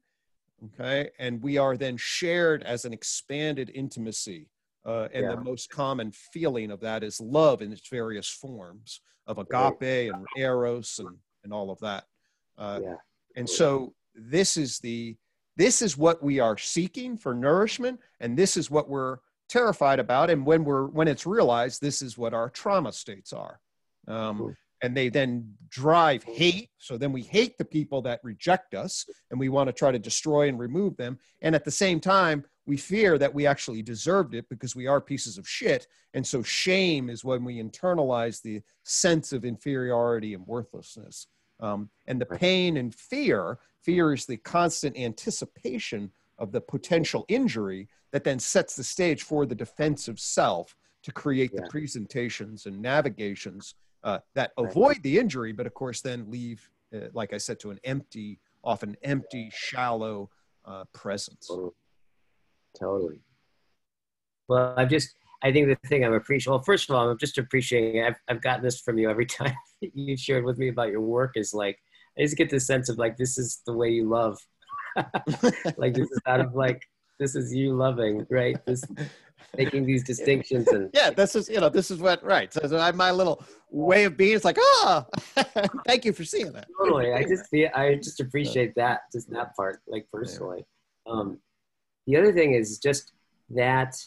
okay? And we are then shared as an expanded intimacy. And the most common feeling of that is love in its various forms of agape and eros and all of that. And so this is what we are seeking for nourishment, and this is what we're terrified about. And when it's realized, this is what our trauma states are. And they then drive hate. So then we hate the people that reject us, and we want to try to destroy and remove them. And at the same time, we fear that we actually deserved it because we are pieces of shit. And so shame is when we internalize the sense of inferiority and worthlessness. And the pain and fear is the constant anticipation of the potential injury that then sets the stage for the defensive self to create the presentations and navigations that avoid the injury, but of course then leave, like I said, to an often empty, shallow presence. Totally. Well, I think the thing I'm appreciating, well, first of all, I'm just appreciating, I've gotten this from you every time you shared with me about your work, is like, I just get this sense of like, this is the way you love. Like, this is out of like This is you loving, right? This making these distinctions and yeah, this is what right. So my little way of being. It's like thank you for seeing that. Totally. I just appreciate that, just that part, like personally. The other thing is just that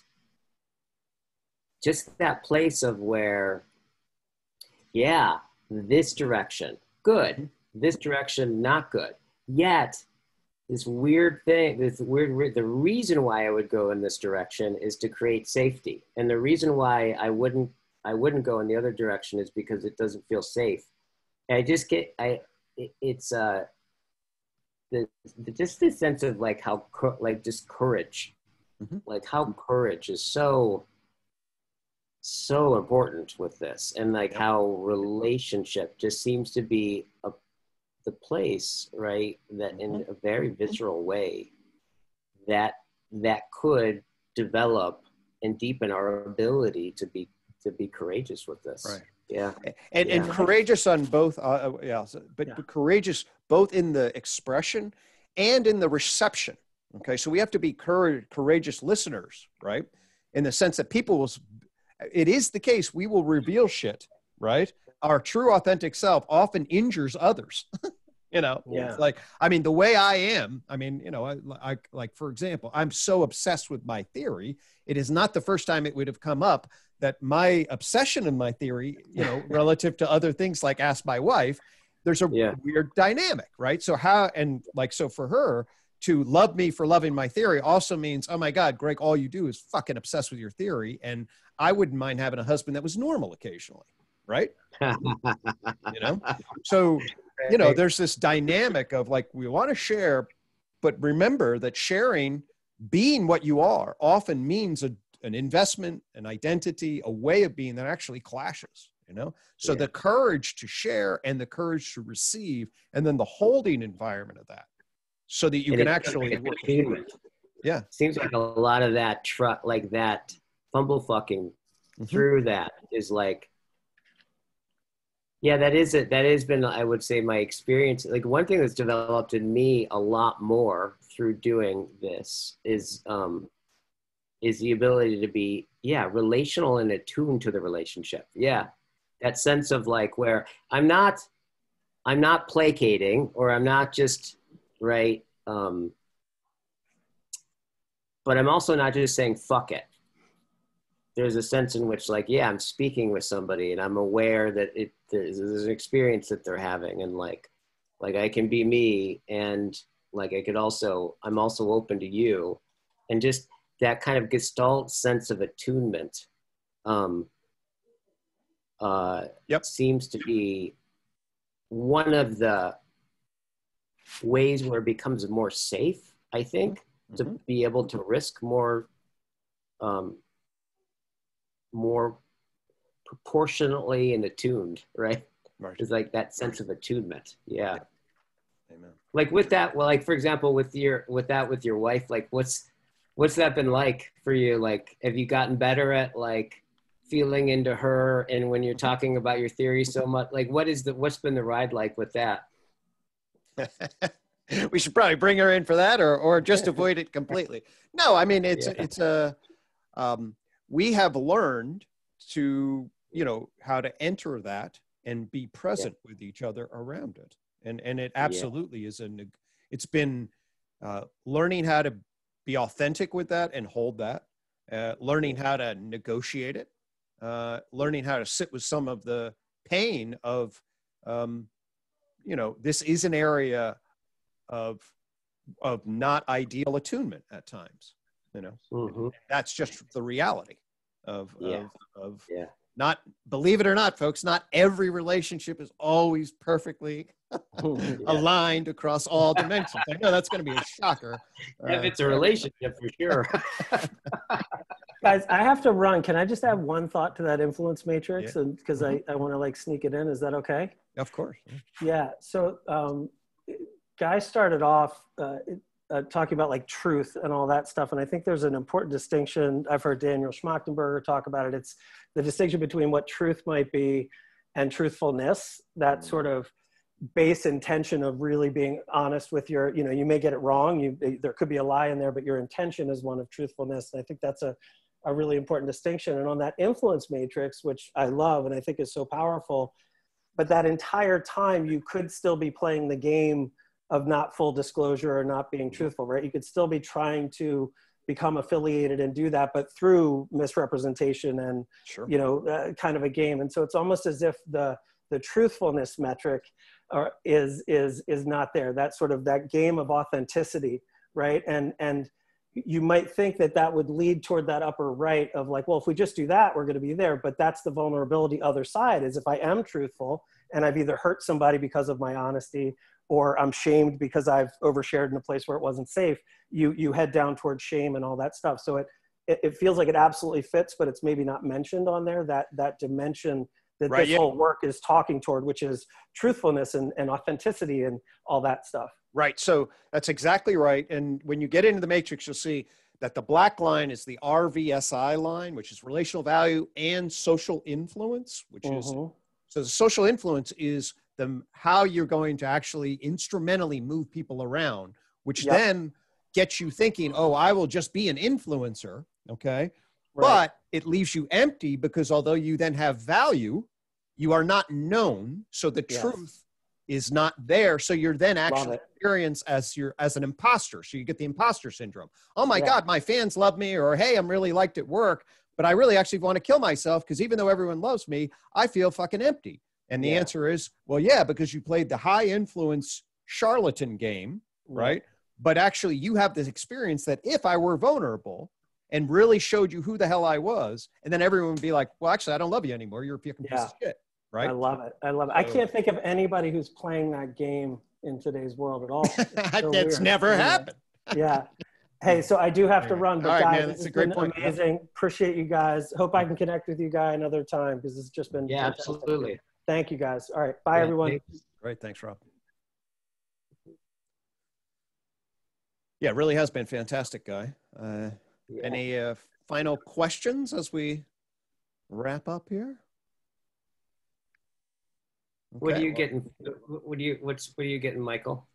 place of where, yeah, this direction, good, this direction, not good. Yet, this weird thing, the reason why I would go in this direction is to create safety. And the reason why I wouldn't go in the other direction is because it doesn't feel safe. And I just get, it's just this sense of like how, like just courage, like how courage is so important with this. And like how relationship just seems to be the place, right, that in a very visceral way that could develop and deepen our ability to be courageous with this. Right. Yeah. And courageous on both, but courageous both in the expression and in the reception. Okay. So we have to be courageous listeners, right? In the sense that it is the case, we will reveal shit, right? Our true authentic self often injures others. It's like, I mean, the way I am, I mean, I like, for example, I'm so obsessed with my theory. It is not the first time it would have come up that my obsession in my theory, relative to other things like ask my wife, there's a weird dynamic, right? So so for her to love me for loving my theory also means, oh my God, Greg, all you do is fucking obsessed with your theory. And I wouldn't mind having a husband that was normal occasionally. Right. So, there's this dynamic of like, we want to share, but remember that sharing, being what you are, often means an investment, an identity, a way of being that actually clashes, So the courage to share and the courage to receive, and then the holding environment of that so that you can actually work through it. Yeah. Seems like a lot of that like that fumble fucking through that is like, yeah, that has been, I would say, my experience. Like one thing that's developed in me a lot more through doing this is the ability to be, relational and attuned to the relationship. Yeah. That sense of like where I'm not placating, or I'm not just right. But I'm also not just saying, fuck it. There's a sense in which like, I'm speaking with somebody and I'm aware that there's an experience that they're having, and like I can be me, and like I'm also open to you, and just that kind of Gestalt sense of attunement seems to be one of the ways where it becomes more safe, I think, to be able to risk more proportionately and attuned, right? It's like that sense of attunement. Yeah. Amen. Like with that, well, like for example, with your wife, like what's that been like for you? Like, have you gotten better at like feeling into her, and when you're talking about your theory so much, like what's been the ride like with that? We should probably bring her in for that, or just avoid it completely. No, I mean, we have learned to, how to enter that and be present with each other around it. And it absolutely is it's been learning how to be authentic with that and hold that, learning how to negotiate it, learning how to sit with some of the pain of, this is an area of not ideal attunement at times, that's just the reality of not, believe it or not, folks, not every relationship is always perfectly aligned across all dimensions. I know that's going to be a shocker. If it's a relationship, for sure. Guys, I have to run. Can I just add one thought to that influence matrix? And because I want to like sneak it in. Is that okay? Of course. Yeah. So Guy started off talking about like truth and all that stuff. And I think there's an important distinction. I've heard Daniel Schmachtenberger talk about it. It's the distinction between what truth might be and truthfulness, that sort of base intention of really being honest with your, you may get it wrong. There could be a lie in there, but your intention is one of truthfulness. And I think that's a really important distinction. And on that influence matrix, which I love and I think is so powerful, but that entire time you could still be playing the game of not full disclosure or not being truthful, right? You could still be trying to become affiliated and do that, but through misrepresentation and, kind of a game. And so it's almost as if the truthfulness metric is not there. That sort of that game of authenticity, right? And you might think that would lead toward that upper right of like, well, if we just do that, we're going to be there. But that's the vulnerability other side, is if I am truthful and I've either hurt somebody because of my honesty, or I'm shamed because I've overshared in a place where it wasn't safe, you head down towards shame and all that stuff. So it feels like it absolutely fits, but it's maybe not mentioned on there, that dimension that this whole work is talking toward, which is truthfulness and authenticity and all that stuff. Right. So that's exactly right. And when you get into the matrix, you'll see that the black line is the RVSI line, which is relational value and social influence, which is, so the social influence is how you're going to actually instrumentally move people around, which then gets you thinking, oh, I will just be an influencer. Okay. Right. But it leaves you empty, because although you then have value, you are not known. So the truth is not there. So you're then actually experienced as an imposter. So you get the imposter syndrome. Oh my God, my fans love me, or, hey, I'm really liked at work, but I really actually want to kill myself because even though everyone loves me, I feel fucking empty. And the answer is, well, yeah, because you played the high influence charlatan game, right? But actually you have this experience that if I were vulnerable and really showed you who the hell I was, and then everyone would be like, well, actually, I don't love you anymore. You're a fucking piece of shit, right? I love it. I love it. I can't think of anybody who's playing that game in today's world at all. That's never happened. Yeah. Hey, so I do have to run, but guys, it's a great point. Amazing. Appreciate you guys. Hope I can connect with you guys another time, because it's just been fantastic. Absolutely. Thank you guys. All right. Bye, everyone. Great. Thanks, Rob. Yeah, it really has been fantastic, Guy. Any final questions as we wrap up here? Okay, what are you getting? What are you getting, Michael?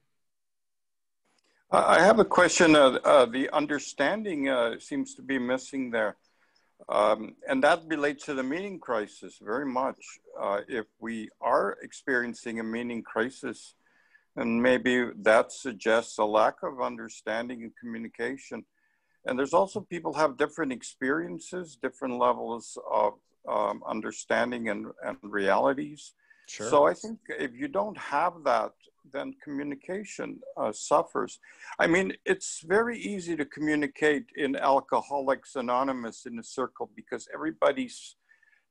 I have a question. The understanding seems to be missing there. And that relates to the meaning crisis very much. If we are experiencing a meaning crisis, and maybe that suggests a lack of understanding and communication. And there's also people have different experiences, different levels of understanding and realities. Sure. So I think if you don't have that, then communication suffers. I mean, it's very easy to communicate in Alcoholics Anonymous in a circle, because everybody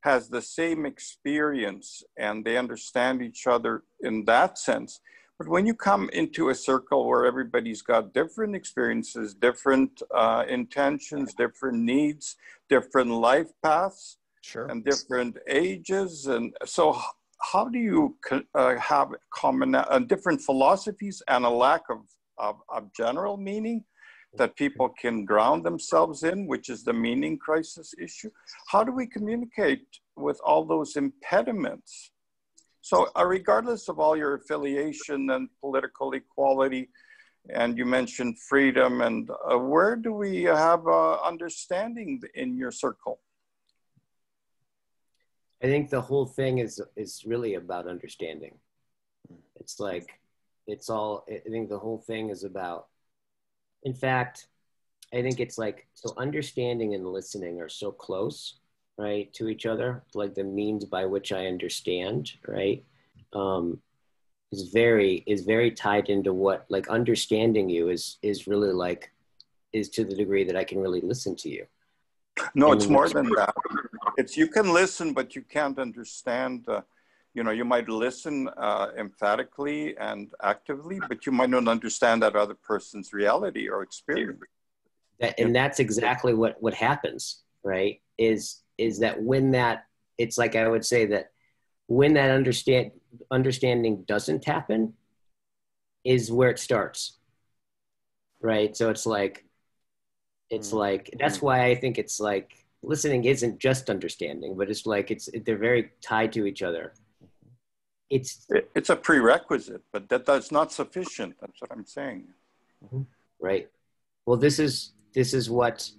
has the same experience and they understand each other in that sense. But when you come into a circle where everybody's got different experiences, different intentions, different needs, different life paths, and different ages, and so how do you have common different philosophies and a lack of general meaning that people can ground themselves in, which is the meaning crisis issue? How do we communicate with all those impediments? So regardless of all your affiliation and political equality, and you mentioned freedom, and where do we have understanding in your circle? I think the whole thing is really about understanding. It's like, I think the whole thing is about, in fact, I think it's like, so understanding and listening are so close, right, to each other. Like the means by which I understand, right, is very tied into what, like understanding you is really like, is to the degree that I can really listen to you. No, it's more than that. It's you can listen, but you can't understand. You might listen emphatically and actively, but you might not understand that other person's reality or experience. And that's exactly what happens, right? Is that when that, it's like I would say that when that understanding doesn't happen is where it starts, right? So it's like, that's why I think it's like listening isn't just understanding, but it's like they're very tied to each other. it's a prerequisite, but that's not sufficient. That's what I'm saying. Right. Well, this is what.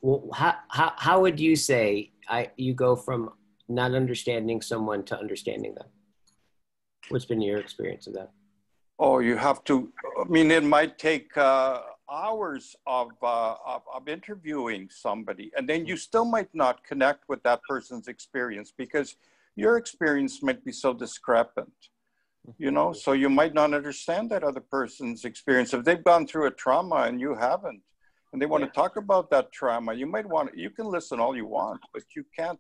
Well, how would you say you go from not understanding someone to understanding them? What's been your experience of that? Oh, you have to. I mean, it might take hours of interviewing somebody, and then you still might not connect with that person's experience because your experience might be so discrepant. You know, so you might not understand that other person's experience. If they've gone through a trauma and you haven't, and they want to talk about that trauma, you can listen all you want, but you can't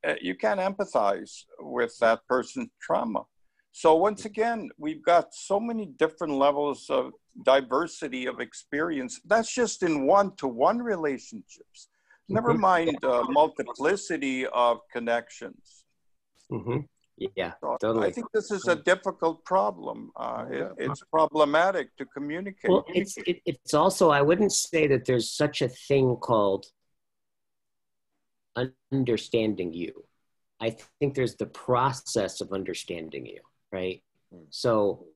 empathize with that person's trauma. So once again, we've got so many different levels of diversity of experience. That's just in one-to-one relationships. Never mind multiplicity of connections. Yeah, so totally. I think this is a difficult problem. It's problematic to communicate. Well, it's also, I wouldn't say that there's such a thing called understanding you. I think there's the process of understanding you, right? So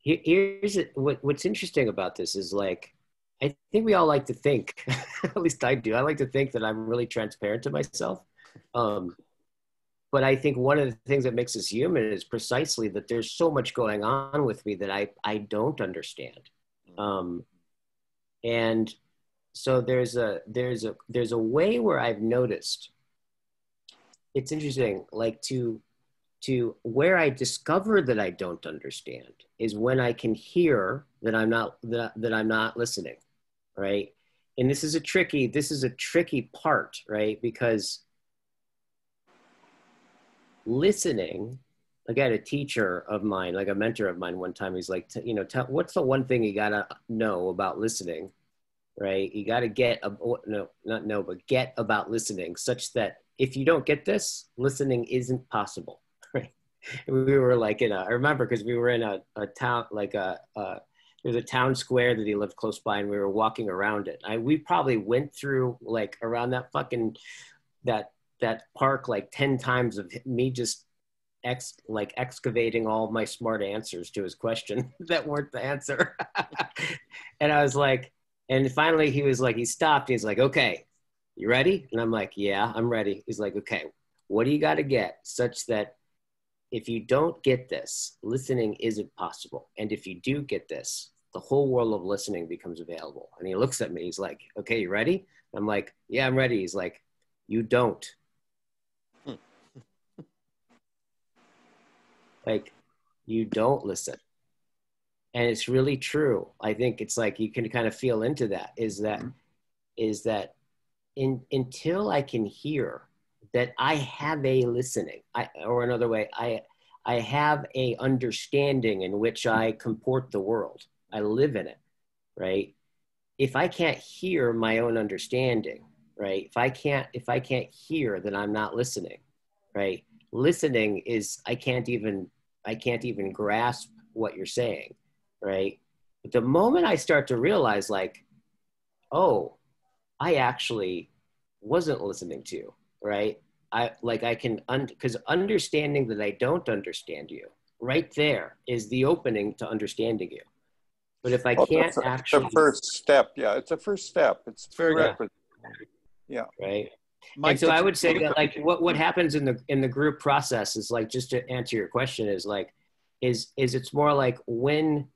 here's what's interesting about this is like, I think we all like to think, at least I do, I like to think that I'm really transparent to myself. But I think one of the things that makes us human is precisely that there's so much going on with me that I don't understand. And so there's a way where I've noticed, it's interesting, like to where I discover that I don't understand is when I can hear that I'm not listening, right? And this is a tricky part, right? Because listening, again, a teacher of mine, like a mentor of mine one time, he's like, what's the one thing you gotta know about listening, right? You gotta get about listening such that if you don't get this, listening isn't possible, right? We were like I remember because we were in a town, like there's a town square that he lived close by and we were walking around it. We probably went through like around that fucking, that park like 10 times of me just excavating all my smart answers to his question that weren't the answer. And I was like, and finally he stopped. He's like, okay, you ready? And I'm like, yeah, I'm ready. He's like, okay, what do you got to get such that if you don't get this, listening isn't possible. And if you do get this, the whole world of listening becomes available. And he looks at me, he's like, okay, you ready? I'm like, yeah, I'm ready. He's like, you don't. Like, you don't listen. And it's really true. I think it's like, you can kind of feel into that, is that until I can hear that I have a listening, or another way, I have a understanding in which I comport the world. I live in it, right? If I can't hear my own understanding, right? If I can't hear that I'm not listening, right? Listening is, I can't even grasp what you're saying, right? But the moment I start to realize like, oh, I actually wasn't listening to you, right? Because understanding that I don't understand you, right there is the opening to understanding you. But if I can't actually... It's the first step, yeah. It's a first step. It's very requisite. Yeah. Right. And so I would say that like what happens in the group process is like, just to answer your question, is like, is it's more like when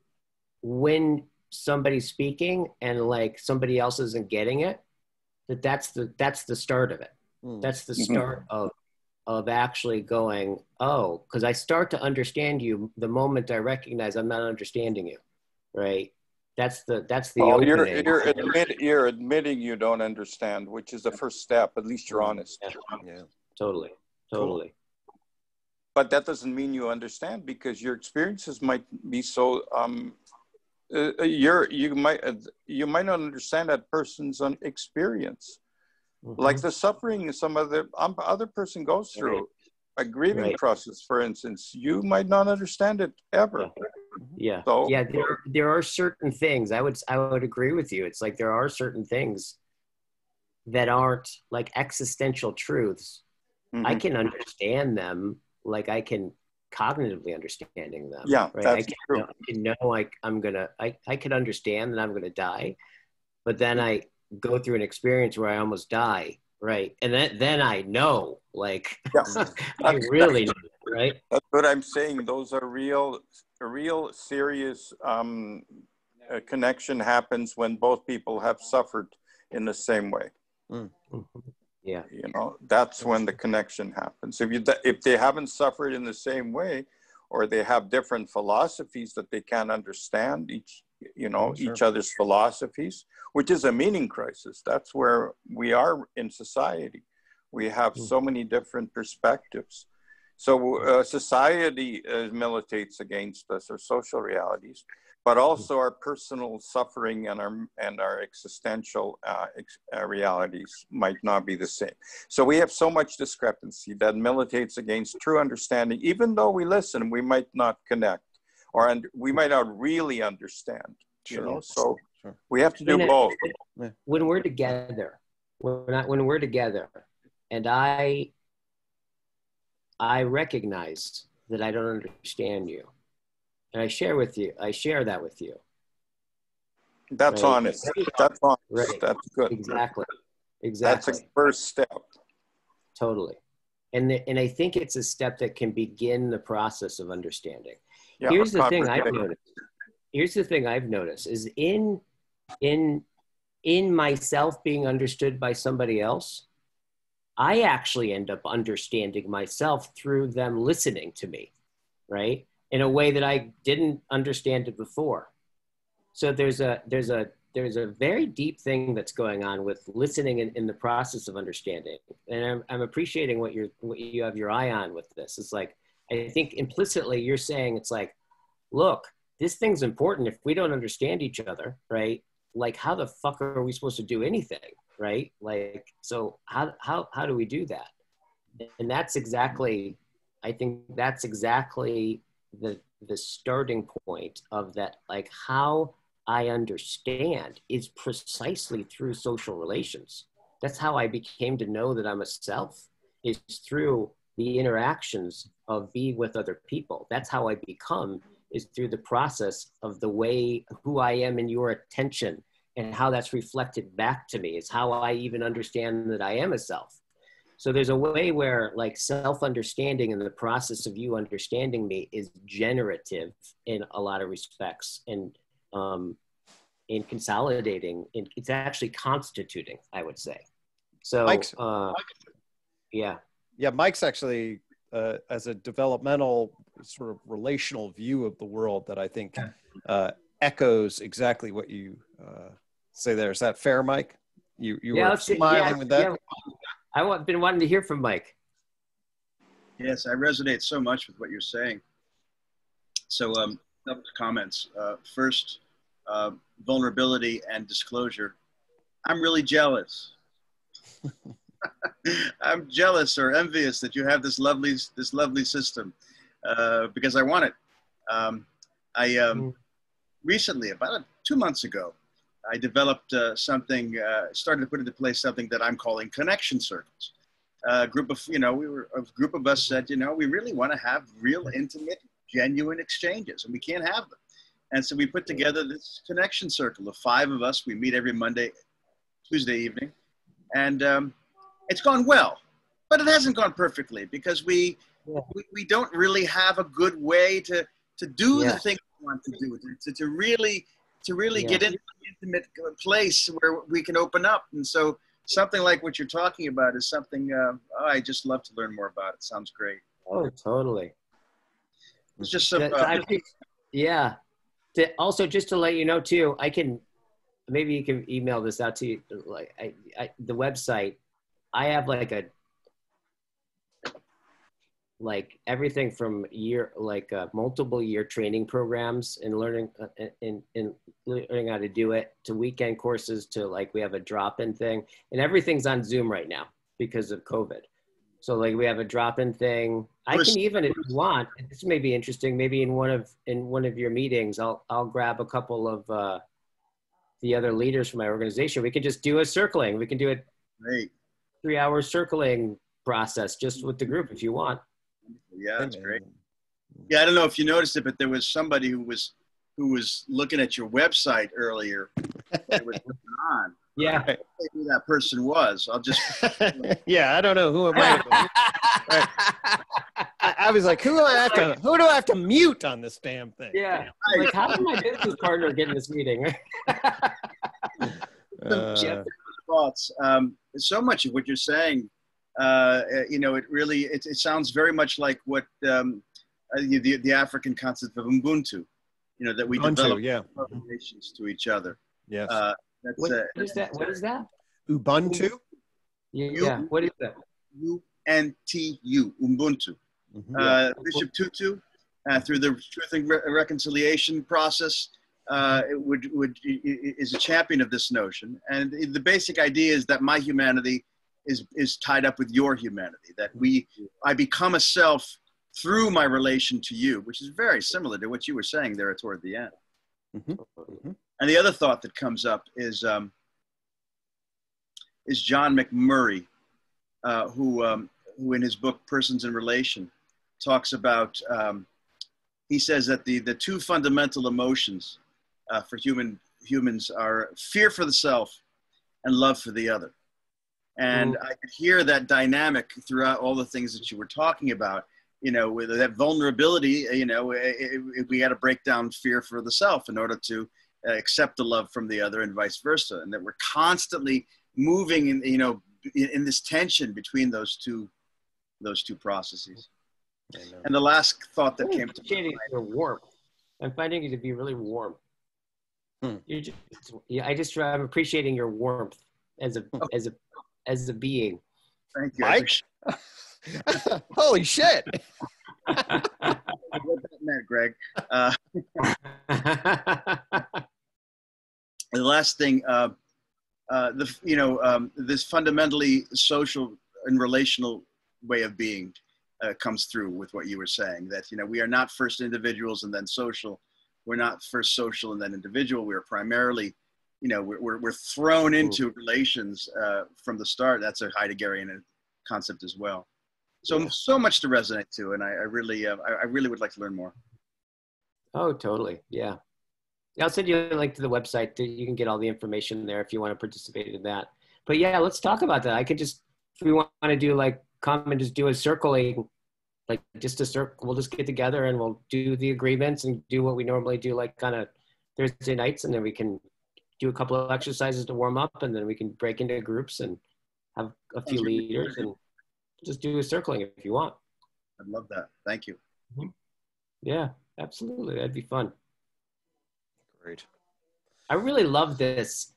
somebody's speaking and like somebody else isn't getting it, that's the start of it. That's the start of actually going, oh, because I start to understand you the moment I recognize I'm not understanding you, right? That's the opening. You're admitting you don't understand, which is the first step. At least you're honest. Yeah. Totally. Cool. But that doesn't mean you understand, because your experiences might be so. You might not understand that person's experience, like the suffering some other person goes through. A grieving process, for instance, you might not understand it ever. Yeah. So, yeah, there are certain things, I would agree with you. It's like there are certain things that aren't like existential truths I can understand them like I can cognitively understanding them. Yeah, right. that's true. I can know like I can understand that I'm gonna die, but then I go through an experience where I almost die, right? And then I know, like, I really know, right? That's what I'm saying. Those are real serious connection happens when both people have suffered in the same way. Yeah. You know, that's when the connection happens. If they haven't suffered in the same way, or they have different philosophies that they can't understand each other's philosophies, which is a meaning crisis. That's where we are in society. We have so many different perspectives. So society militates against us, our social realities, but also our personal suffering and our existential realities might not be the same. So we have so much discrepancy that militates against true understanding. Even though we listen, we might not connect, or we might not really understand. So we have to do both. When we're together, when we're together, and I recognize that I don't understand you, and I share that with you. That's honest. That's honest. Right. That's good. Exactly. That's a first step. Totally. And I think it's a step that can begin the process of understanding. Yeah, Here's the thing I've noticed is in myself being understood by somebody else, I actually end up understanding myself through them listening to me, right? In a way that I didn't understand it before. So there's a very deep thing that's going on with listening in the process of understanding. And I'm appreciating what you have your eye on with this. It's like, I think implicitly you're saying it's like, look, this thing's important. If we don't understand each other, right? Like, how the fuck are we supposed to do anything, right? Like, so how do we do that? And that's exactly, I think that's exactly the starting point of that, like how I understand is precisely through social relations. That's how I became to know that I'm a self, is through the interactions of being with other people. That's how I become, is through the process of the way who I am in your attention, and how that's reflected back to me is how I even understand that I am a self. So there's a way where like self-understanding and the process of you understanding me is generative in a lot of respects, and in consolidating, it's actually constituting, I would say. So, yeah. Yeah, Mike's actually, as a developmental sort of relational view of the world that I think echoes exactly what you say there. Is that fair, Mike? You were smiling with that? Yeah. I've been wanting to hear from Mike. Yes, I resonate so much with what you're saying. So, couple comments. First, vulnerability and disclosure. I'm really jealous. I'm jealous or envious that you have this lovely system because I want it. Recently, about 2 months ago, I developed started to put into place something that I'm calling connection circles. A group of us said, we really want to have real, intimate, genuine exchanges, and we can't have them. And so we put together this connection circle of 5 of us. We meet every Tuesday evening, and it's gone well, but it hasn't gone perfectly because we don't really have a good way to do the thing we want to do, to really get into an intimate place where we can open up. And so something like what you're talking about is something I just love to learn more about. It sounds great. Oh, totally. It's just some, yeah. Also, just to let you know too, maybe you can email this out to you. Like the website, I have everything from multiple year training programs and learning learning how to do it, to weekend courses, to we have a drop-in thing, and everything's on Zoom right now because of COVID. So we have a drop-in thing. I can even, if you want, this may be interesting, maybe in one of your meetings, I'll grab a couple of the other leaders from my organization. We can just do a circling. We can do it 3 hours circling process just with the group if you want. Yeah, that's great. Yeah, I don't know if you noticed it, but there was somebody who was looking at your website earlier. It was on. Yeah. I don't know who that person was. I'll just. Yeah, I don't know who it might have been. Right. I was like, who do I have to mute on this damn thing? Yeah. Like, how did my business partner get in this meeting? Thoughts. So much of what you're saying, you know, it sounds very much like what the African concept of Ubuntu, you know, that we develop relations to each other. Yes. What is that? What is that? Ubuntu? Yeah. What is that? U-N-T-U, Ubuntu. Bishop Tutu, through the Truth and Reconciliation process, is a champion of this notion. And the basic idea is that my humanity is tied up with your humanity, that I become a self through my relation to you, which is very similar to what you were saying there toward the end. And the other thought that comes up is John McMurray, who in his book Persons in Relation talks about, he says that the two fundamental emotions for humans are fear for the self and love for the other. And I could hear that dynamic throughout all the things that you were talking about. You know, with that vulnerability, you know, we had to break down fear for the self in order to accept the love from the other, and vice versa. And that we're constantly moving in, you know, in this tension between those two processes. And the last thought that came to mind. Your warmth. I'm finding you to be really warm. I'm appreciating your warmth as a being. Thank you. Mike? Holy shit. What that meant, Greg. The last thing, this fundamentally social and relational way of being comes through with what you were saying, that, you know, we are not first individuals and then social. We're not first social and then individual. We're primarily, you know, we're thrown into relations from the start. That's a Heideggerian concept as well. So much to resonate to, and I really would like to learn more. Oh, totally. Yeah. I'll send you a link to the website. You can get all the information there if you want to participate in that. But yeah, let's talk about that. I could just, if we want to do like, come and just do a circling, like just a circle, we'll just get together and we'll do the agreements and do what we normally do, like kind of Thursday nights. And then we can do a couple of exercises to warm up, and then we can break into groups and have a few leaders and just do a circling if you want. I'd love that. Thank you. Yeah, absolutely. That'd be fun. Great. I really love this.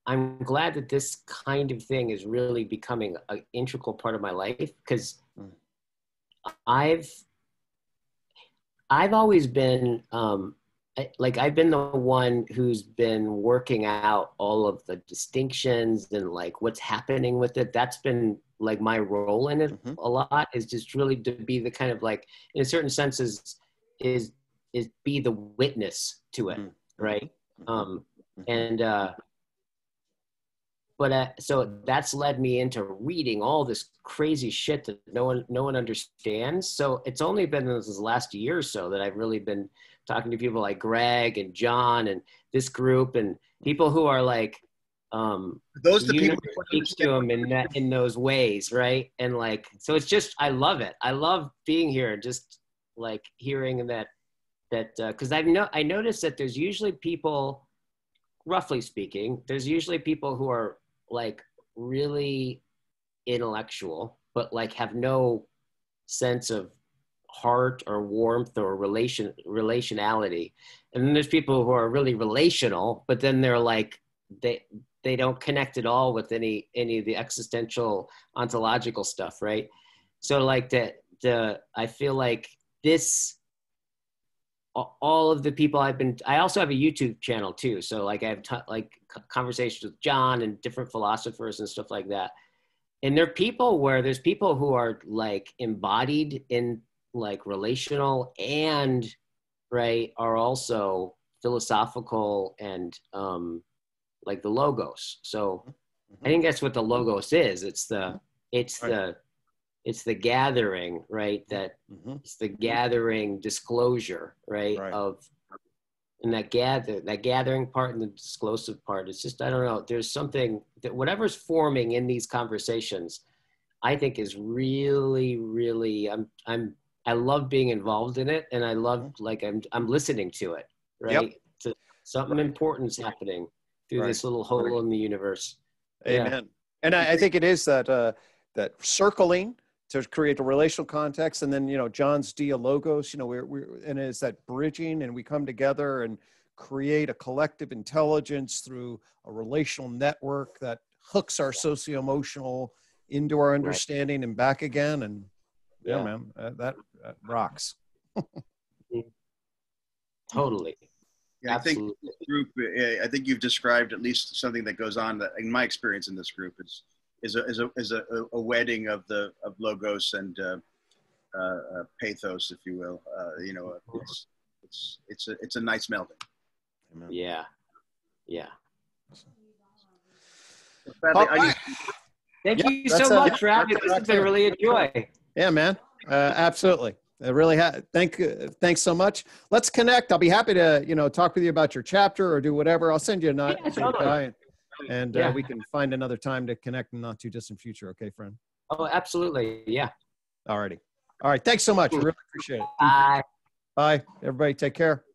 I'm glad that this kind of thing is really becoming an integral part of my life, because I've always been, I've been the one who's been working out all of the distinctions and like what's happening with it. That's been like my role in it a lot, is just really to be the kind of like, in a certain sense, is be the witness to it, right? So that's led me into reading all this crazy shit that no one understands. So it's only been this last year or so that I've really been talking to people like Greg and John and this group, and people who are like, those the people who speak to them in those ways, right? And like, so it's just, I love it. I love being here and just like hearing that because I noticed that there's usually people, roughly speaking, there's usually people who are like really intellectual, but like have no sense of heart or warmth or relationality. And then there's people who are really relational, but then they're like, they don't connect at all with any of the existential ontological stuff, right? So like I feel like this, all of the people I also have a YouTube channel too. So like I have conversations with John and different philosophers and stuff like that. And there's people who are like embodied in like relational and right are also philosophical and like the logos. So I think that's what the logos is. It's the gathering, right? That it's the gathering disclosure, right? And that gathering part and the disclosive part. It's just, I don't know. There's something that whatever's forming in these conversations, I think is really, really. I love being involved in it, and I love I'm listening to it, right? So something important's happening through this little hole in the universe. Amen. Yeah. And I think it is that that circling to create a relational context, and then John's dialogos. And it's that bridging, and we come together and create a collective intelligence through a relational network that hooks our socio-emotional into our understanding and back again. And yeah, man, that rocks. Totally. Yeah, I think this group. I think you've described at least something that goes on. That in my experience in this group is a wedding of logos and pathos, if you will. It's a nice melding. Yeah. Thank you so much for having me. This has been really a joy. Yeah, man. Absolutely. I really thanks so much. Let's connect. I'll be happy to, talk with you about your chapter or do whatever. I'll send you a note. And we can find another time to connect in the not too distant future. Okay, friend? Oh, absolutely. Yeah. All righty. All right. Thanks so much. I really appreciate it. Bye. Bye. Everybody take care.